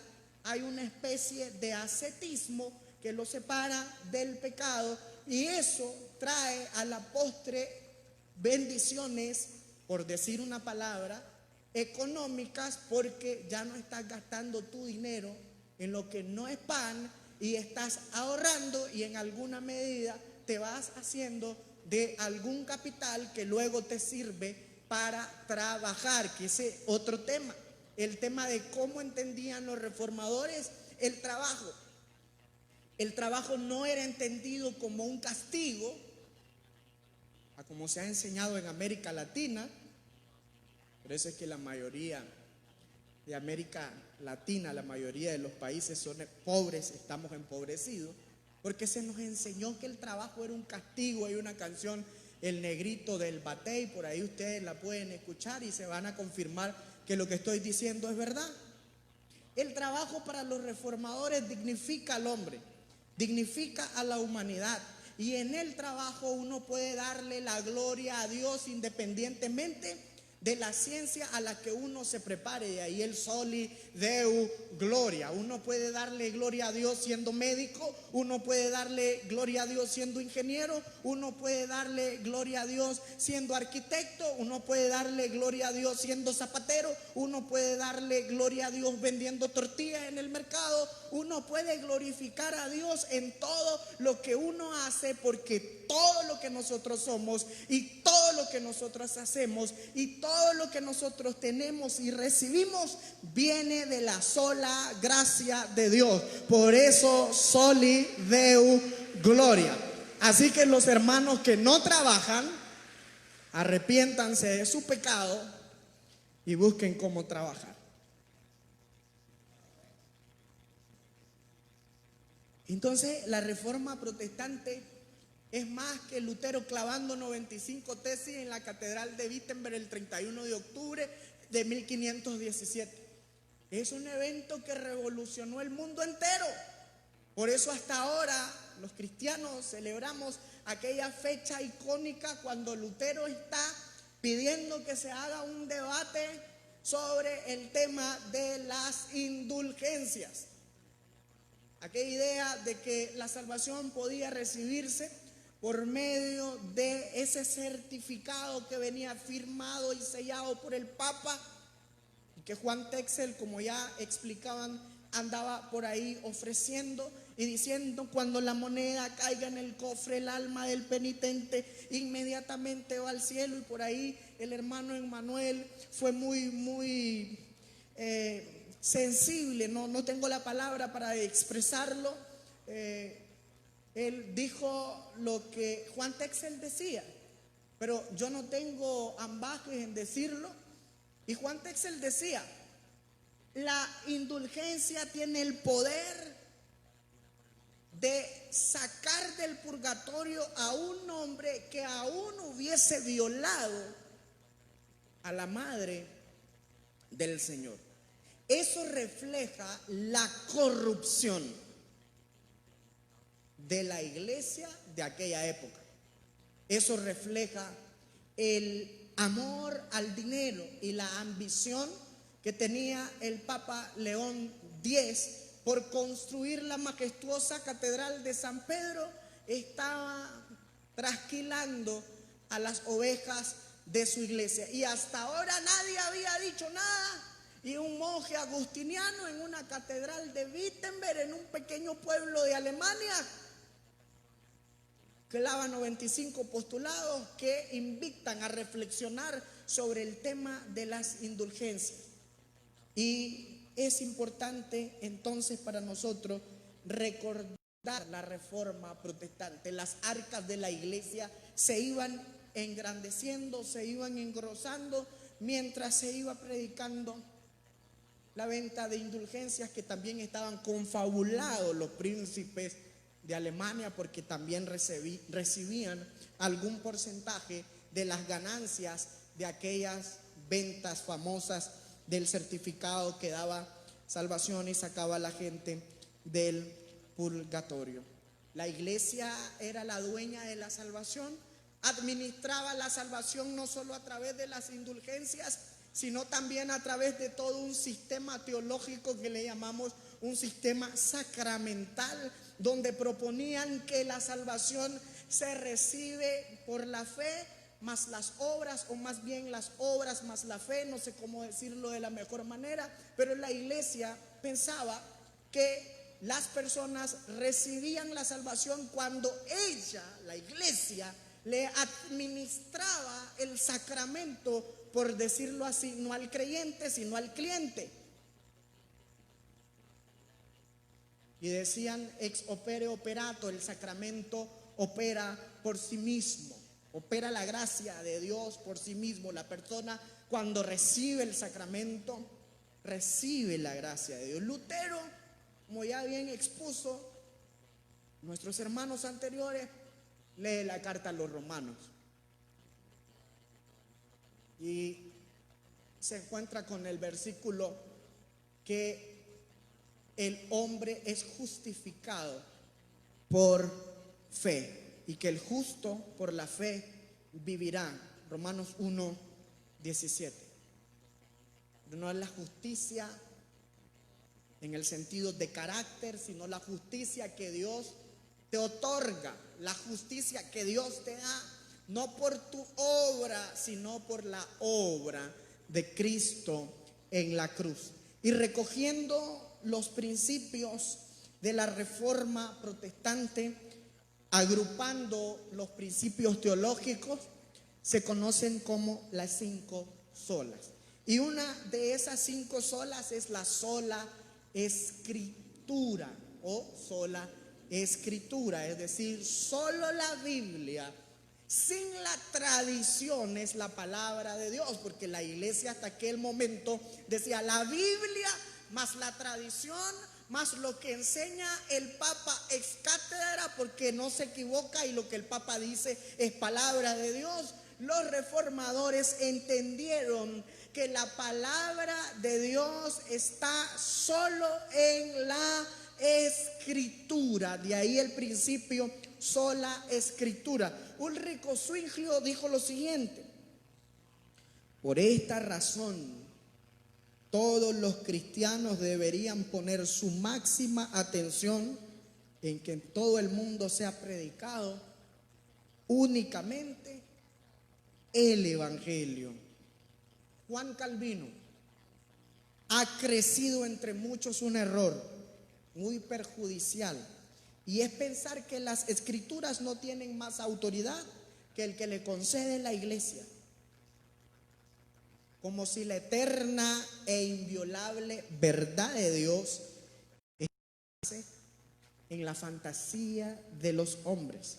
hay una especie de ascetismo que lo separa del pecado, y eso trae a la postre bendiciones, por decir una palabra, económicas, porque ya no estás gastando tu dinero en lo que no es pan y estás ahorrando, y en alguna medida te vas haciendo de algún capital que luego te sirve para trabajar, que ese es otro tema, el tema de cómo entendían los reformadores el trabajo. El trabajo no era entendido como un castigo, a como se ha enseñado en América Latina. Por eso es que la mayoría de América Latina, la mayoría de los países son pobres, estamos empobrecidos, porque se nos enseñó que el trabajo era un castigo. Hay una canción, El Negrito del Batey, por ahí ustedes la pueden escuchar y se van a confirmar que lo que estoy diciendo es verdad. El trabajo para los reformadores dignifica al hombre, dignifica a la humanidad, y en el trabajo uno puede darle la gloria a Dios independientemente de la ciencia a la que uno se prepare. De ahí el soli deo gloria. Uno puede darle gloria a Dios siendo médico, uno puede darle gloria a Dios siendo ingeniero, uno puede darle gloria a Dios siendo arquitecto, uno puede darle gloria a Dios siendo zapatero, uno puede darle gloria a Dios vendiendo tortillas en el mercado. Uno puede glorificar a Dios en todo lo que uno hace, porque todo lo que nosotros somos y todo lo que nosotros hacemos y todo lo que nosotros tenemos y recibimos viene de la sola gracia de Dios. Por eso soli deo gloria. Así que los hermanos que no trabajan, arrepiéntanse de su pecado y busquen cómo trabajar. Entonces, la reforma protestante es más que Lutero clavando 95 tesis en la catedral de Wittenberg el 31 de octubre de 1517. Es un evento que revolucionó el mundo entero. Por eso hasta ahora los cristianos celebramos aquella fecha icónica cuando Lutero está pidiendo que se haga un debate sobre el tema de las indulgencias. Aquella idea de que la salvación podía recibirse por medio de ese certificado que venía firmado y sellado por el Papa, y que Juan Texel, como ya explicaban, andaba por ahí ofreciendo y diciendo: cuando la moneda caiga en el cofre, el alma del penitente inmediatamente va al cielo. Y por ahí el hermano Emmanuel fue muy sensible, no tengo la palabra para expresarlo. Él dijo lo que Juan Texel decía, pero yo no tengo ambajes en decirlo. Y Juan Texel decía: la indulgencia tiene el poder de sacar del purgatorio a un hombre que aún hubiese violado a la madre del Señor. Eso refleja la corrupción de la iglesia de aquella época. Eso refleja el amor al dinero y la ambición que tenía el Papa León X por construir la majestuosa catedral de San Pedro. Estaba trasquilando a las ovejas de su iglesia, y hasta ahora nadie había dicho nada. Y un monje agustiniano en una catedral de Wittenberg, en un pequeño pueblo de Alemania, clava 95 postulados que invitan a reflexionar sobre el tema de las indulgencias. Y es importante entonces para nosotros recordar la reforma protestante. Las arcas de la iglesia se iban engrandeciendo, se iban engrosando mientras se iba predicando la venta de indulgencias, que también estaban confabulados los príncipes de Alemania, porque también recibían algún porcentaje de las ganancias de aquellas ventas famosas del certificado que daba salvación y sacaba a la gente del purgatorio. La iglesia era la dueña de la salvación, administraba la salvación no solo a través de las indulgencias, sino también a través de todo un sistema teológico que le llamamos un sistema sacramental, donde proponían que la salvación se recibe por la fe más las obras, o más bien las obras más la fe, no sé cómo decirlo de la mejor manera, pero la iglesia pensaba que las personas recibían la salvación cuando ella, la iglesia, le administraba el sacramento, por decirlo así, no al creyente, sino al cliente. Y decían ex opere operato, el sacramento opera por sí mismo, opera la gracia de Dios por sí mismo. La persona, cuando recibe el sacramento, recibe la gracia de Dios. Lutero, como ya bien expuso nuestros hermanos anteriores, lee la carta a los romanos y se encuentra con el versículo que el hombre es justificado por fe y que el justo por la fe vivirá. Romanos 1, 17. No es la justicia en el sentido de carácter, sino la justicia que Dios te otorga, la justicia que Dios te da, no por tu obra, sino por la obra de Cristo en la cruz. Y recogiendo los principios de la Reforma Protestante, agrupando los principios teológicos, se conocen como las 5 solas. Y una de esas 5 solas es la sola escritura o sola escritura, es decir, solo la Biblia sin la tradición es la palabra de Dios, porque la iglesia hasta aquel momento decía la Biblia más la tradición más lo que enseña el Papa ex cátedra, porque no se equivoca y lo que el Papa dice es palabra de Dios. Los reformadores entendieron que la palabra de Dios está solo en la escritura, de ahí el principio sola escritura. Ulrico Zwinglio dijo lo siguiente: por esta razón todos los cristianos deberían poner su máxima atención en que en todo el mundo sea predicado únicamente el Evangelio. Juan Calvino: ha crecido entre muchos un error muy perjudicial, y es pensar que las escrituras no tienen más autoridad que el que le concede la iglesia, como si la eterna e inviolable verdad de Dios estuviese en la fantasía de los hombres.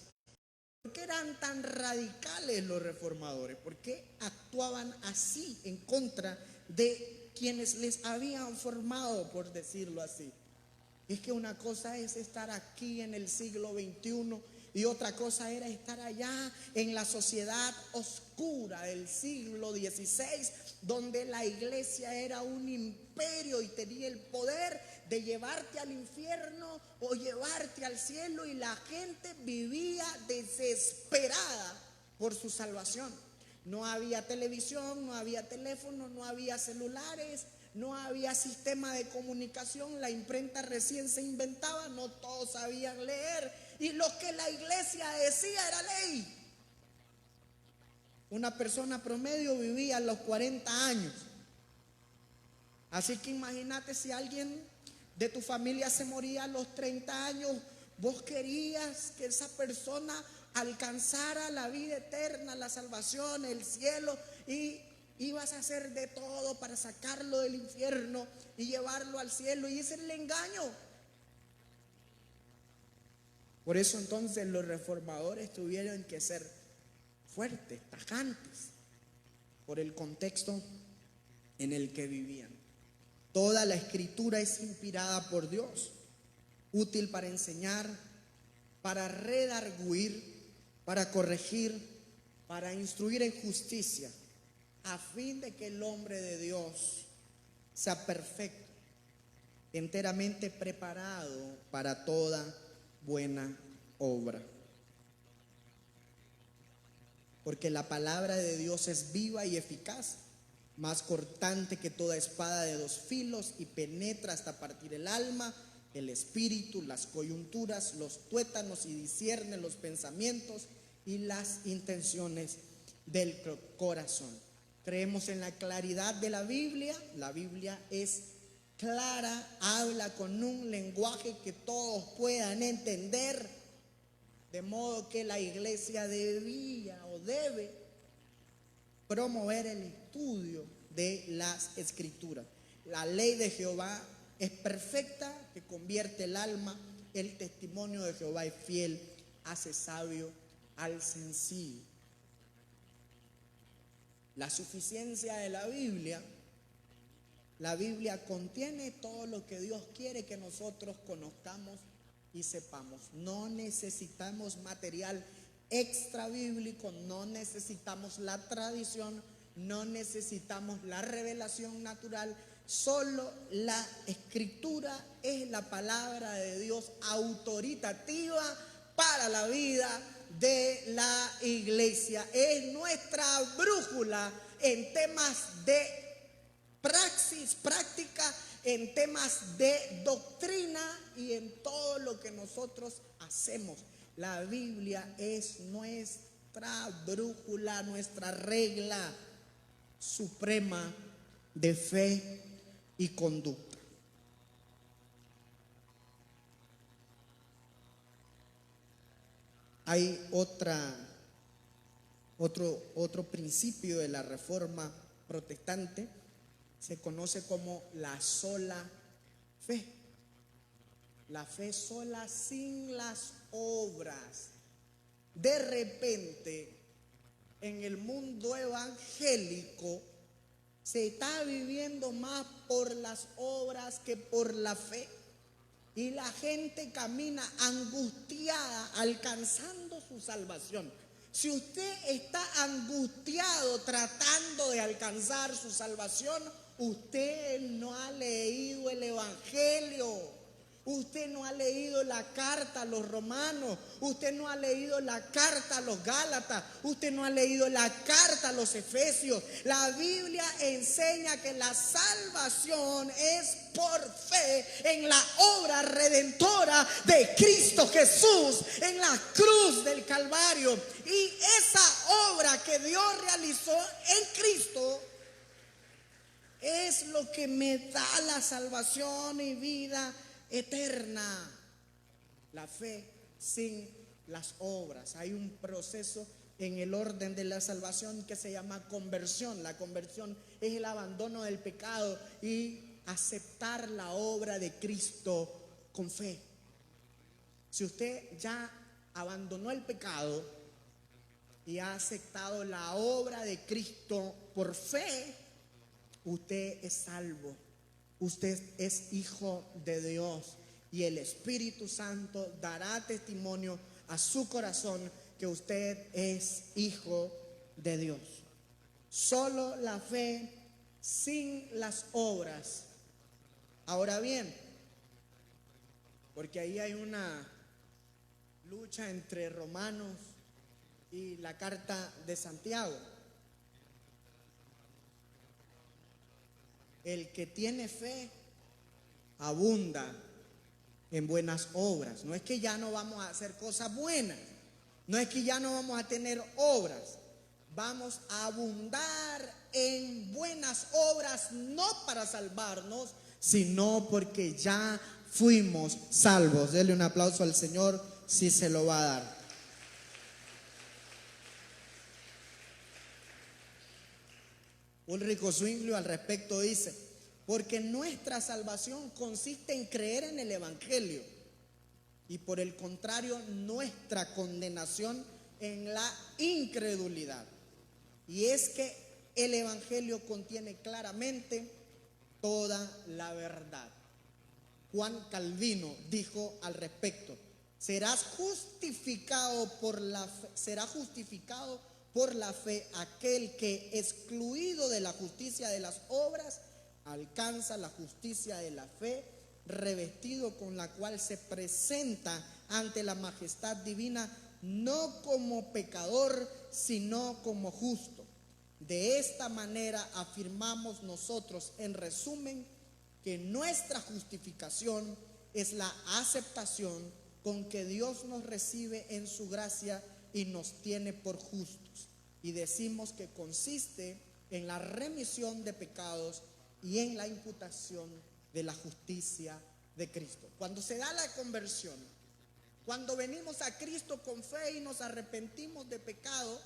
¿Por qué eran tan radicales los reformadores? ¿Por qué actuaban así en contra de quienes les habían formado, por decirlo así? Es que una cosa es estar aquí en el siglo XXI y otra cosa era estar allá en la sociedad oscura del siglo XVI, donde la iglesia era un imperio y tenía el poder de llevarte al infierno o llevarte al cielo, y la gente vivía desesperada por su salvación. No había televisión, no había teléfono, no había celulares, no había sistema de comunicación, la imprenta recién se inventaba, no todos sabían leer, y lo que la iglesia decía era ley. Una persona promedio vivía a los 40 años. Así que imagínate, si alguien de tu familia se moría a los 30 años, vos querías que esa persona alcanzara la vida eterna, la salvación, el cielo, y ibas a hacer de todo para sacarlo del infierno y llevarlo al cielo, y ese es el engaño. Por eso entonces los reformadores tuvieron que ser fuertes, tajantes, por el contexto en el que vivían. Toda la escritura es inspirada por Dios, útil para enseñar, para redarguir, para corregir, para instruir en justicia, a fin de que el hombre de Dios sea perfecto, enteramente preparado para toda buena obra. Porque la palabra de Dios es viva y eficaz, más cortante que toda espada de 2 filos, y penetra hasta partir el alma, el espíritu, las coyunturas, los tuétanos, y discierne los pensamientos y las intenciones del corazón. Creemos en la claridad de la Biblia. La Biblia es clara, habla con un lenguaje que todos puedan entender, de modo que la iglesia debía o debe promover el estudio de las escrituras. La ley de Jehová es perfecta, que convierte el alma. El testimonio de Jehová es fiel, hace sabio al sencillo. La suficiencia de la Biblia contiene todo lo que Dios quiere que nosotros conozcamos y sepamos. No necesitamos material extra bíblico, no necesitamos la tradición, no necesitamos la revelación natural. Solo la escritura es la palabra de Dios autoritativa para la vida de la iglesia. Es nuestra brújula en temas de praxis, práctica, en temas de doctrina y en todo lo que nosotros hacemos. La Biblia es nuestra brújula, nuestra regla suprema de fe y conducta. Hay otro principio de la Reforma protestante, se conoce como la sola fe. La fe sola sin las obras. De repente, en el mundo evangélico, se está viviendo más por las obras que por la fe. Y la gente camina angustiada alcanzando su salvación. Si usted está angustiado tratando de alcanzar su salvación, usted no ha leído el Evangelio. Usted no ha leído la carta a los romanos. Usted no ha leído la carta a los gálatas. Usted no ha leído la carta a los efesios. La Biblia enseña que la salvación es por fe en la obra redentora de Cristo Jesús en la cruz del Calvario. Y esa obra que Dios realizó en Cristo es lo que me da la salvación y vida eterna. La fe sin las obras. Hay un proceso en el orden de la salvación que se llama conversión. La conversión es el abandono del pecado y aceptar la obra de Cristo con fe. Si usted ya abandonó el pecado y ha aceptado la obra de Cristo por fe, usted es salvo. Usted es hijo de Dios y el Espíritu Santo dará testimonio a su corazón que usted es hijo de Dios. Solo la fe sin las obras. Ahora bien, porque ahí hay una lucha entre Romanos y la carta de Santiago. El que tiene fe abunda en buenas obras. No es que ya no vamos a hacer cosas buenas, no es que ya no vamos a tener obras. Vamos a abundar en buenas obras, no para salvarnos, sino porque ya fuimos salvos. Dele un aplauso al Señor si se lo va a dar. Ulrico Zwinglio al respecto dice: porque nuestra salvación consiste en creer en el Evangelio y por el contrario nuestra condenación en la incredulidad. Y es que el Evangelio contiene claramente toda la verdad. Juan Calvino dijo al respecto: será justificado por la fe aquel que, excluido de la justicia de las obras, alcanza la justicia de la fe, revestido con la cual se presenta ante la majestad divina, no como pecador, sino como justo. De esta manera afirmamos nosotros, en resumen, que nuestra justificación es la aceptación con que Dios nos recibe en su gracia y nos tiene por justos. Y decimos que consiste en la remisión de pecados y en la imputación de la justicia de Cristo. Cuando se da la conversión, cuando venimos a Cristo con fe y nos arrepentimos de pecado,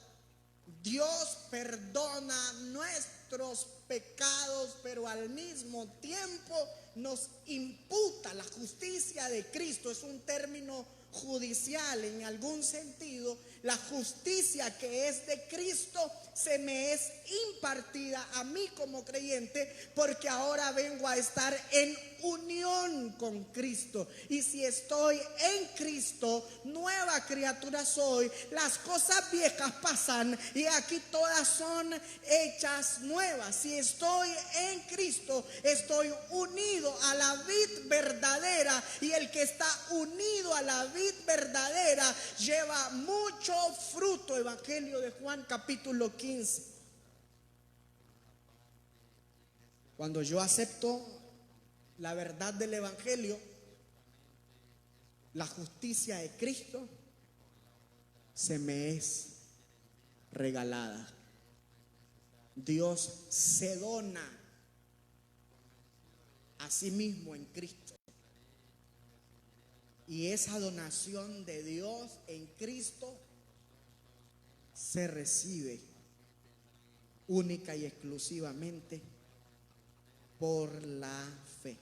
Dios perdona nuestros pecados, pero al mismo tiempo nos imputa la justicia de Cristo. Es un término judicial en algún sentido. La justicia que es de Cristo se me es impartida a mí como creyente, porque ahora vengo a estar en unión con Cristo. Y si estoy en Cristo, nueva criatura soy. Las cosas viejas pasan y aquí todas son hechas nuevas. Si estoy en Cristo, estoy unido a la vid verdadera, y el que está unido a la vid verdadera lleva mucho mucho fruto. Evangelio de Juan, capítulo 15. Cuando yo acepto la verdad del Evangelio, la justicia de Cristo se me es regalada. Dios se dona a sí mismo en Cristo. Y esa donación de Dios en Cristo se recibe única y exclusivamente por la fe.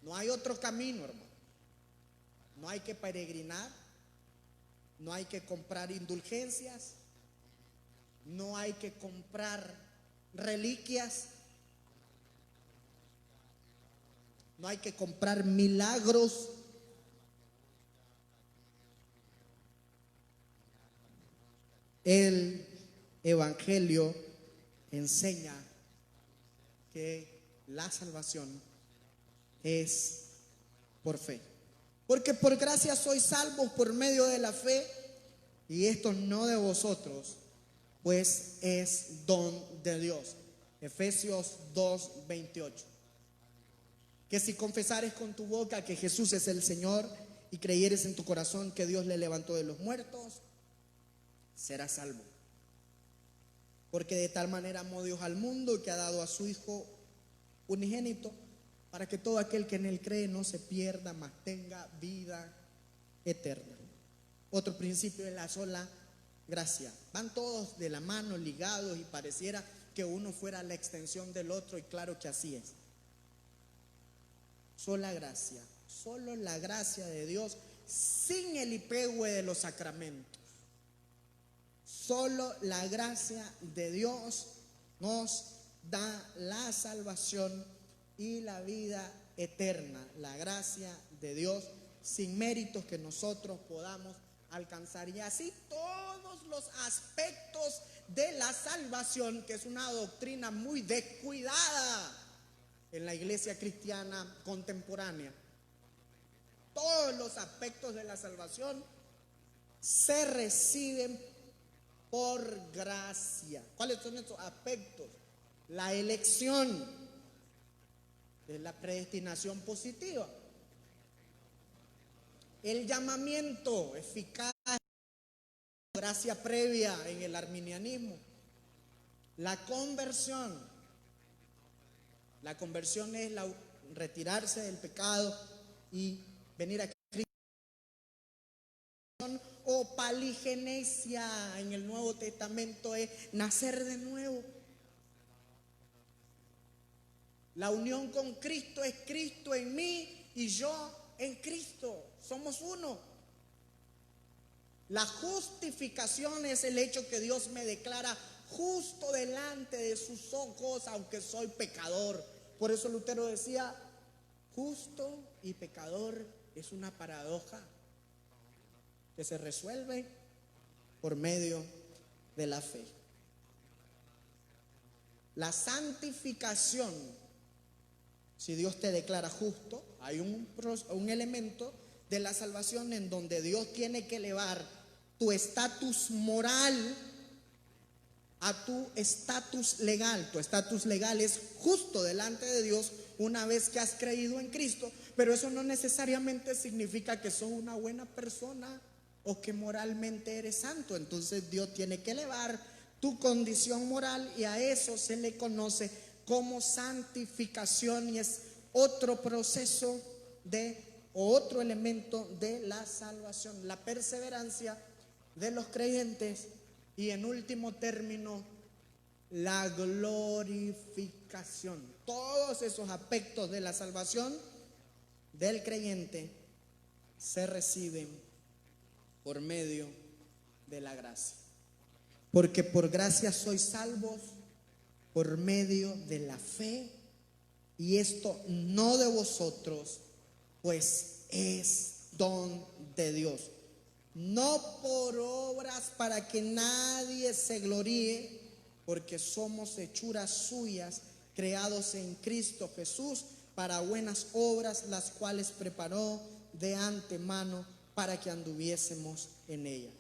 No hay otro camino, hermano. No hay que peregrinar, no hay que comprar indulgencias, no hay que comprar reliquias, no hay que comprar milagros. El Evangelio enseña que la salvación es por fe. Porque por gracia sois salvos por medio de la fe, y esto no de vosotros, pues es don de Dios. Efesios 2:28. Que si confesares con tu boca que Jesús es el Señor y creyeres en tu corazón que Dios le levantó de los muertos, serás salvo. Porque de tal manera amó Dios al mundo que ha dado a su Hijo unigénito, para que todo aquel que en él cree no se pierda, mas tenga vida eterna. Otro principio es la sola gracia. Van todos de la mano, ligados, y pareciera que uno fuera la extensión del otro, y claro que así es. Sola gracia, solo la gracia de Dios, sin el hipegüe de los sacramentos. Solo la gracia de Dios nos da la salvación y la vida eterna. La gracia de Dios sin méritos que nosotros podamos alcanzar. Y así todos los aspectos de la salvación, que es una doctrina muy descuidada en la iglesia cristiana contemporánea. Todos los aspectos de la salvación se reciben por gracia. ¿Cuáles son esos aspectos? La elección es la predestinación positiva. El llamamiento eficaz, gracia previa en el arminianismo. La conversión. La conversión es retirarse del pecado y venir a Cristo. O paligenesia en el Nuevo Testamento es nacer de nuevo. La unión con Cristo es Cristo en mí y yo en Cristo. Somos uno. La justificación es el hecho que Dios me declara justo delante de sus ojos, aunque soy pecador. Por eso Lutero decía, justo y pecador es una paradoja que se resuelve por medio de la fe. La santificación, si Dios te declara justo, hay un elemento de la salvación en donde Dios tiene que elevar tu estatus moral a tu estatus legal. Tu estatus legal es justo delante de Dios una vez que has creído en Cristo, pero eso no necesariamente significa que sos una buena persona o que moralmente eres santo. Entonces Dios tiene que elevar tu condición moral y a eso se le conoce como santificación, y es otro proceso o otro elemento de la salvación, la perseverancia de los creyentes, y en último término la glorificación. Todos esos aspectos de la salvación del creyente se reciben por medio de la gracia. Porque por gracia sois salvos por medio de la fe, y esto no de vosotros, pues es don de Dios, no por obras para que nadie se gloríe, porque somos hechuras suyas, creados en Cristo Jesús para buenas obras, las cuales preparó de antemano para que anduviésemos en ella.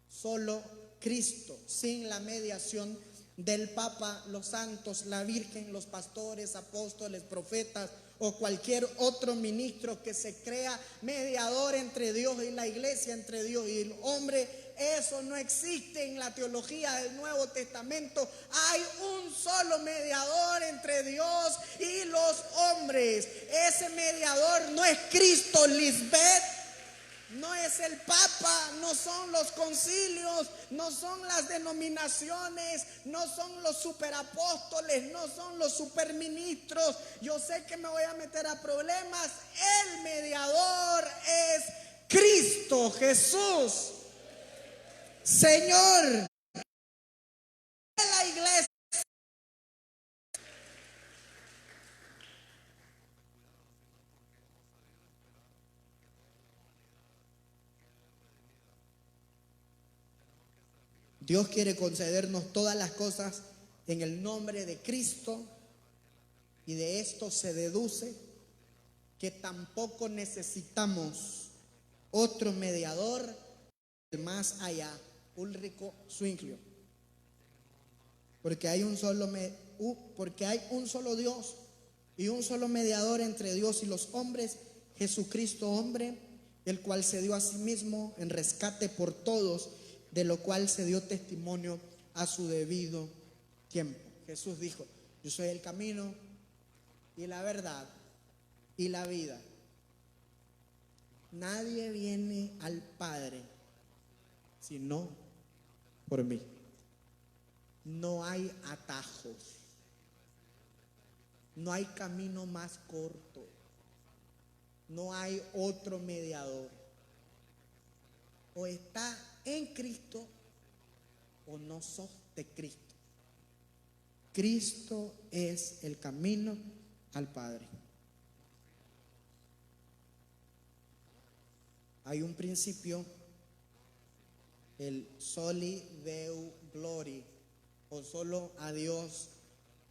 solo Cristo, sin la mediación del Papa, los santos, la Virgen, los pastores, apóstoles, profetas o cualquier otro ministro que se crea mediador entre Dios y la iglesia, entre Dios y el hombre. Eso no existe en la teología del Nuevo Testamento. Hay un solo mediador entre Dios y los hombres. Ese mediador no es Cristo Lisbeth, no es el Papa, no son los concilios, no son las denominaciones, no son los superapóstoles, no son los superministros. Yo sé que me voy a meter a problemas. El mediador es Cristo Jesús, Señor de la iglesia. Dios quiere concedernos todas las cosas en el nombre de Cristo, y de esto se deduce que tampoco necesitamos otro mediador más allá, Ulrico Zwinglio, porque hay un solo Dios y un solo mediador entre Dios y los hombres, Jesucristo hombre, el cual se dio a sí mismo en rescate por todos, de lo cual se dio testimonio a su debido tiempo. Jesús dijo: yo soy el camino y la verdad y la vida. Nadie viene al Padre sino por mí. No hay atajos, no hay camino más corto, no hay otro mediador. O está en Cristo o no sos de Cristo. Cristo es el camino al Padre. Hay un principio, el soli Deo Glory, o solo a Dios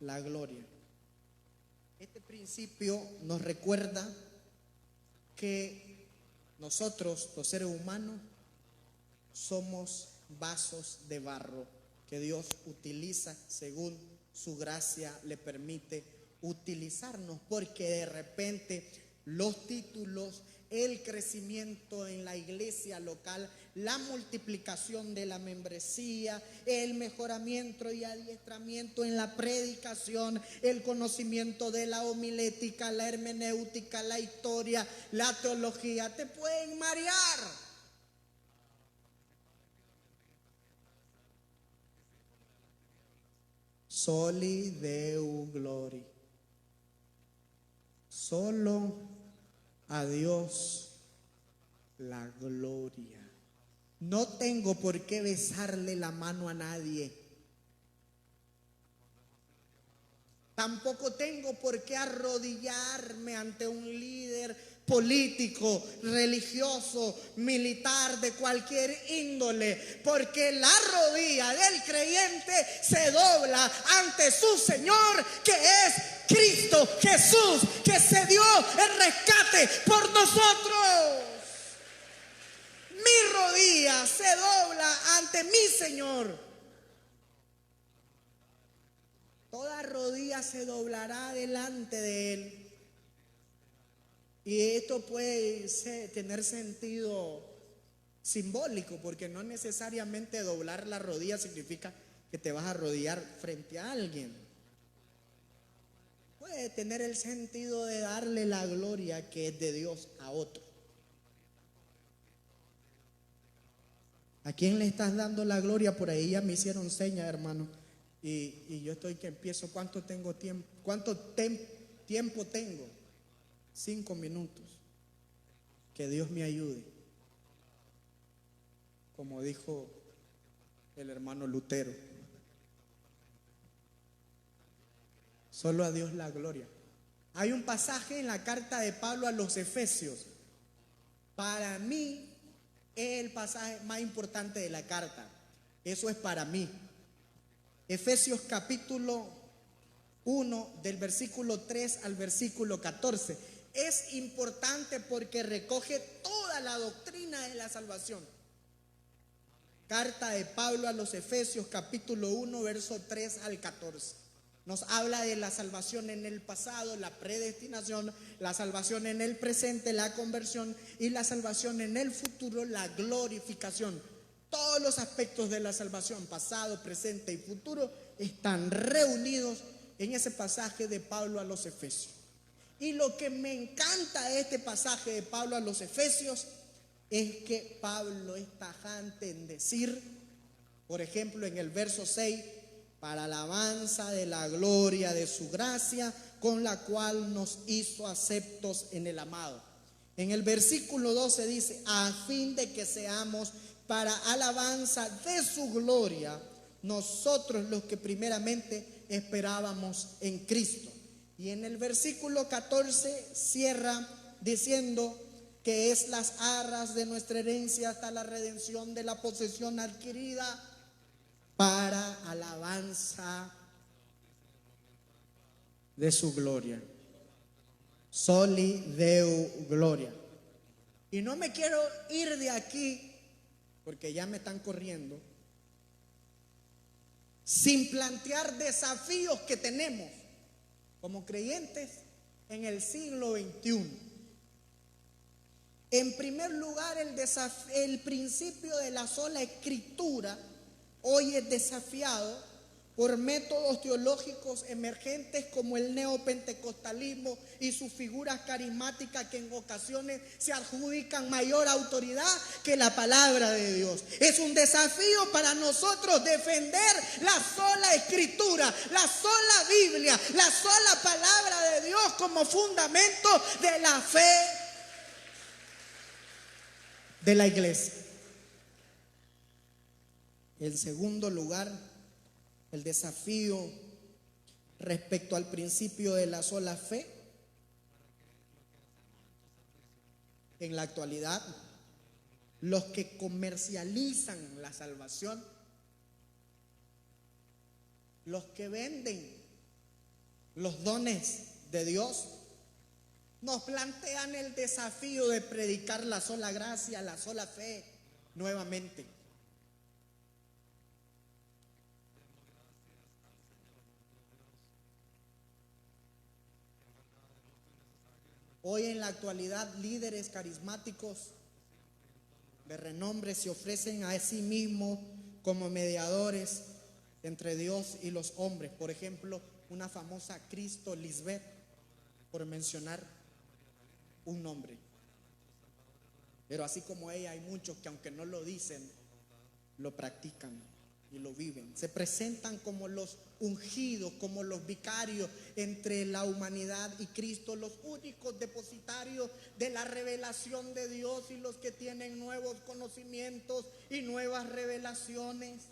la gloria. Este principio nos recuerda que nosotros, los seres humanos, somos vasos de barro que Dios utiliza según su gracia le permite utilizarnos, porque de repente los títulos, el crecimiento en la iglesia local, la multiplicación de la membresía, el mejoramiento y adiestramiento en la predicación, el conocimiento de la homilética, la hermenéutica, la historia, la teología, te pueden marear. Soli Deo Glory. Solo a Dios la gloria. No tengo por qué besarle la mano a nadie. Tampoco tengo por qué arrodillarme ante un líder político, religioso, militar, de cualquier índole, porque la rodilla del creyente se dobla ante su Señor, que es Cristo Jesús, que se dio el rescate por nosotros. Mi rodilla se dobla ante mi Señor. Toda rodilla se doblará delante de Él. Y esto puede tener sentido simbólico, porque no necesariamente doblar la rodilla significa que te vas a arrodillar frente a alguien. Puede tener el sentido de darle la gloria que es de Dios a otro. ¿A quién le estás dando la gloria? Por ahí ya me hicieron señas, hermano. Y yo estoy que empiezo. ¿Cuánto tengo tiempo? Tiempo tengo? 5 minutos. Que Dios me ayude. Como dijo el hermano Lutero. Solo a Dios la gloria. Hay un pasaje en la carta de Pablo a los Efesios. Para mí es el pasaje más importante de la carta. Eso es para mí. Efesios capítulo 1, del versículo 3 al versículo 14. Es importante porque recoge toda la doctrina de la salvación. Carta de Pablo a los Efesios, capítulo 1, verso 3 al 14. Nos habla de la salvación en el pasado, la predestinación, la salvación en el presente, la conversión, y la salvación en el futuro, la glorificación. Todos los aspectos de la salvación, pasado, presente y futuro, están reunidos en ese pasaje de Pablo a los Efesios. Y lo que me encanta de este pasaje de Pablo a los Efesios es que Pablo es tajante en decir, por ejemplo, en el verso 6, para alabanza de la gloria de su gracia, con la cual nos hizo aceptos en el amado. En el versículo 12 dice, a fin de que seamos para alabanza de su gloria, nosotros los que primeramente esperábamos en Cristo. Y en el versículo 14 cierra diciendo que es las arras de nuestra herencia hasta la redención de la posesión adquirida para alabanza de su gloria. Soli Deo Gloria. Y no me quiero ir de aquí, porque ya me están corriendo, sin plantear desafíos que tenemos como creyentes en el siglo XXI. En primer lugar, el principio de la sola escritura hoy es desafiado por métodos teológicos emergentes como el neopentecostalismo y sus figuras carismáticas que en ocasiones se adjudican mayor autoridad que la palabra de Dios. Es un desafío para nosotros defender la sola escritura, la sola Biblia, la sola palabra de Dios como fundamento de la fe de la iglesia. En segundo lugar, el desafío respecto al principio de la sola fe. En la actualidad, los que comercializan la salvación, los que venden los dones de Dios, nos plantean el desafío de predicar la sola gracia, la sola fe nuevamente. Hoy en la actualidad, líderes carismáticos de renombre se ofrecen a sí mismos como mediadores entre Dios y los hombres. Por ejemplo, una famosa Cristo Lisbeth, por mencionar un nombre. Pero así como ella, hay muchos que aunque no lo dicen, lo practican y lo viven. Se presentan como los ungidos, como los vicarios entre la humanidad y Cristo, los únicos depositarios de la revelación de Dios y los que tienen nuevos conocimientos y nuevas revelaciones,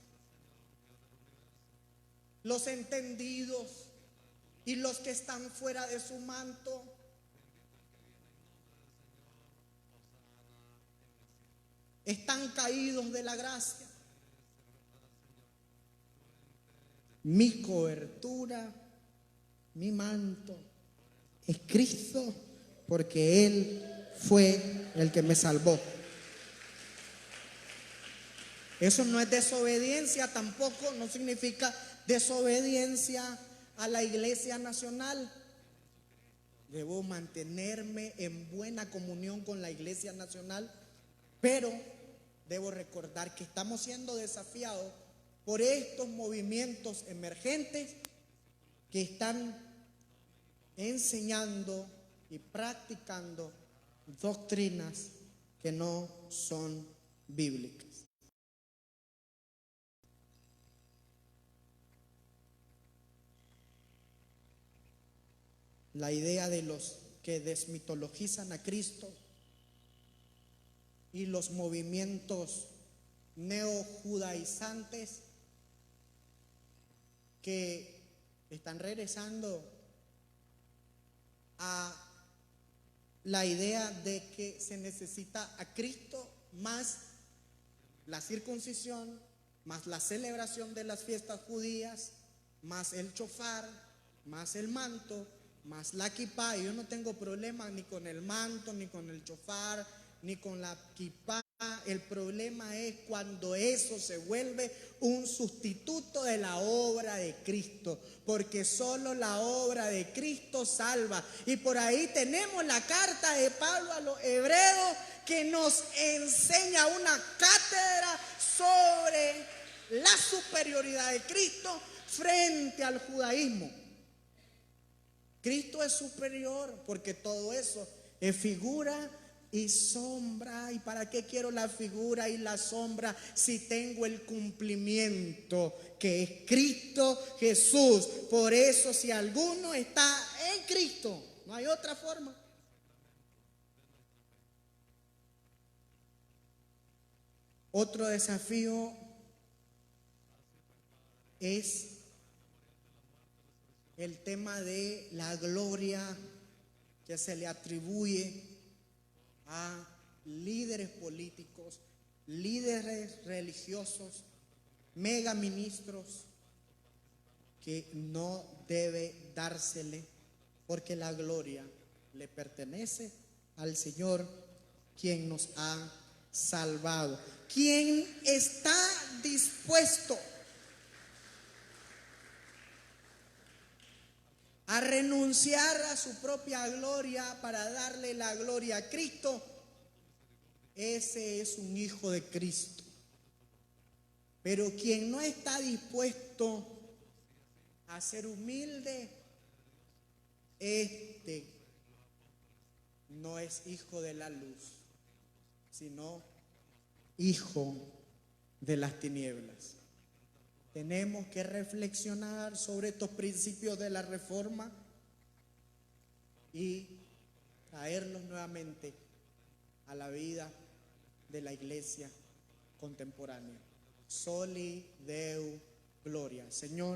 los entendidos y los que están fuera de su manto. Están caídos de la gracia. Mi cobertura, mi manto es Cristo, porque Él fue el que me salvó. Eso no es desobediencia, tampoco no significa desobediencia a la Iglesia Nacional. Debo mantenerme en buena comunión con la Iglesia Nacional, pero debo recordar que estamos siendo desafiados por estos movimientos emergentes que están enseñando y practicando doctrinas que no son bíblicas. La idea de los que desmitologizan a Cristo y los movimientos neojudaizantes que están regresando a la idea de que se necesita a Cristo más la circuncisión, más la celebración de las fiestas judías, más el shofar, más el manto, más la kipá. Yo no tengo problema ni con el manto, ni con el shofar, ni con la kipá. El problema es cuando eso se vuelve un sustituto de la obra de Cristo, porque solo la obra de Cristo salva. Y por ahí tenemos la carta de Pablo a los hebreos que nos enseña una cátedra sobre la superioridad de Cristo frente al judaísmo. Cristo es superior porque todo eso es figura y sombra. ¿Y para qué quiero la figura y la sombra si tengo el cumplimiento que es Cristo Jesús? Por eso, si alguno está en Cristo, no hay otra forma. Otro desafío es el tema de la gloria que se le atribuye a líderes políticos, líderes religiosos, megaministros, que no debe dársele, porque la gloria le pertenece al Señor, quien nos ha salvado, quien está dispuesto a renunciar a su propia gloria para darle la gloria a Cristo. Ese es un hijo de Cristo. Pero quien no está dispuesto a ser humilde, este no es hijo de la luz, sino hijo de las tinieblas. Tenemos que reflexionar sobre estos principios de la reforma y traerlos nuevamente a la vida de la iglesia contemporánea. Soli Deo Gloria. Señor.